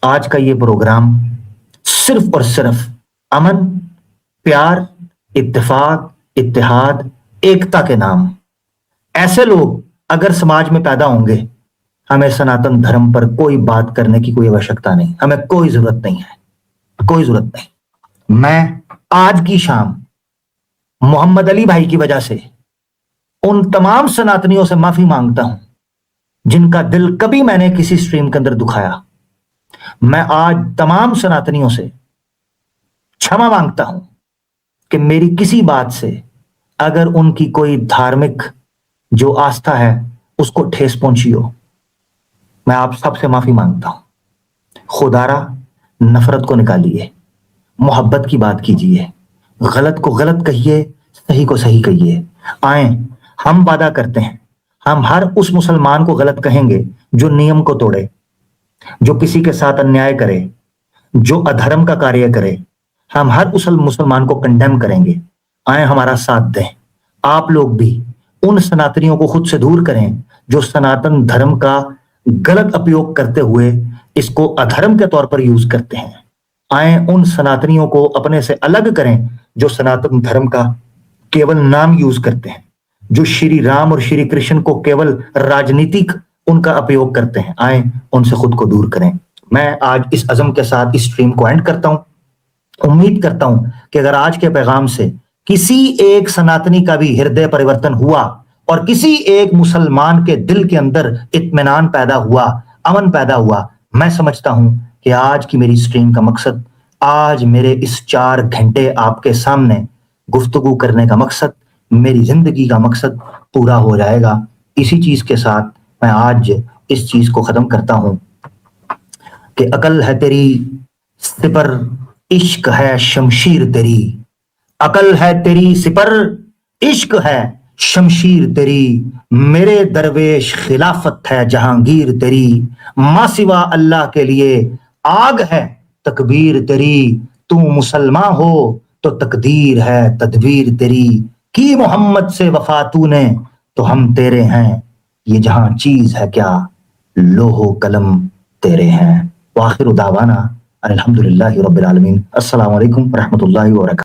आज का ये प्रोग्राम सिर्फ और सिर्फ अमन, प्यार, इत्तेफाक, इत्तेहाद, एकता के नाम। ऐसे लोग अगर समाज में पैदा होंगे, हमें सनातन धर्म पर कोई बात करने की कोई आवश्यकता नहीं, हमें कोई जरूरत नहीं है, कोई जरूरत नहीं। मैं आज की शाम मोहम्मद अली भाई की वजह से उन तमाम सनातनियों से माफी मांगता हूं जिनका दिल कभी मैंने किसी स्ट्रीम के अंदर दुखाया। मैं आज तमाम सनातनियों से क्षमा मांगता हूं कि मेरी किसी बात से अगर उनकी कोई धार्मिक जो आस्था है उसको ठेस पहुंची हो। मैं आप सबसे माफी मांगता हूं। खुदारा नफरत को निकालिए, मोहब्बत की बात कीजिए, गलत को गलत कहिए, सही को सही कहिए। आए, हम वादा करते हैं, हम हर उस मुसलमान को गलत कहेंगे जो नियम को तोड़े, जो किसी के साथ अन्याय करे, जो अधर्म का कार्य करे। हम हर उस मुसलमान को कंडेम करेंगे। आए, हमारा साथ दें। आप लोग भी उन सनातनियों को खुद से दूर करें जो सनातन धर्म का गलत उपयोग करते हुए इसको अधर्म के तौर पर यूज करते हैं। आए, उन सनातनियों को अपने से अलग करें जो सनातन धर्म का केवल नाम यूज करते हैं, जो श्री राम और श्री कृष्ण को केवल राजनीतिक उनका उपयोग करते हैं। आए, उनसे खुद को दूर करें। मैं आज इस अज़म के साथ इस स्ट्रीम को एंड करता हूं। उम्मीद करता हूं कि अगर आज के पैगाम से किसी एक सनातनी का भी हृदय परिवर्तन हुआ और किसी एक मुसलमान के दिल के अंदर इत्मीनान पैदा हुआ, अमन पैदा हुआ, मैं समझता हूं कि आज की मेरी स्ट्रीम का मकसद, आज मेरे इस 4 घंटे आपके सामने गुफ्तगू करने का मकसद, मेरी जिंदगी का मकसद पूरा हो जाएगा। इसी चीज के साथ मैं आज इस चीज को खत्म करता हूं कि अकल है तेरी सिपर, इश्क है शमशीर तेरी। अकल है तेरी सिपर, इश्क है शमशीर तेरी। मेरे दरवेश खिलाफत है जहांगीर तेरी। मां सिवा अल्लाह के लिए आग है तकबीर तेरी। तू मुसलमान हो तो तकदीर है तदबीर तेरी। की मोहम्मद से वफा तूने तो हम तेरे हैं। ये जहां चीज है क्या, लोहो कलम तेरे हैं। वाखिर दावाना अल्हम्दुलिल्लाहि रब्बिल आलमीन। अस्सलामु अलैकुम रहमतुल्लाहि व बरकातहू।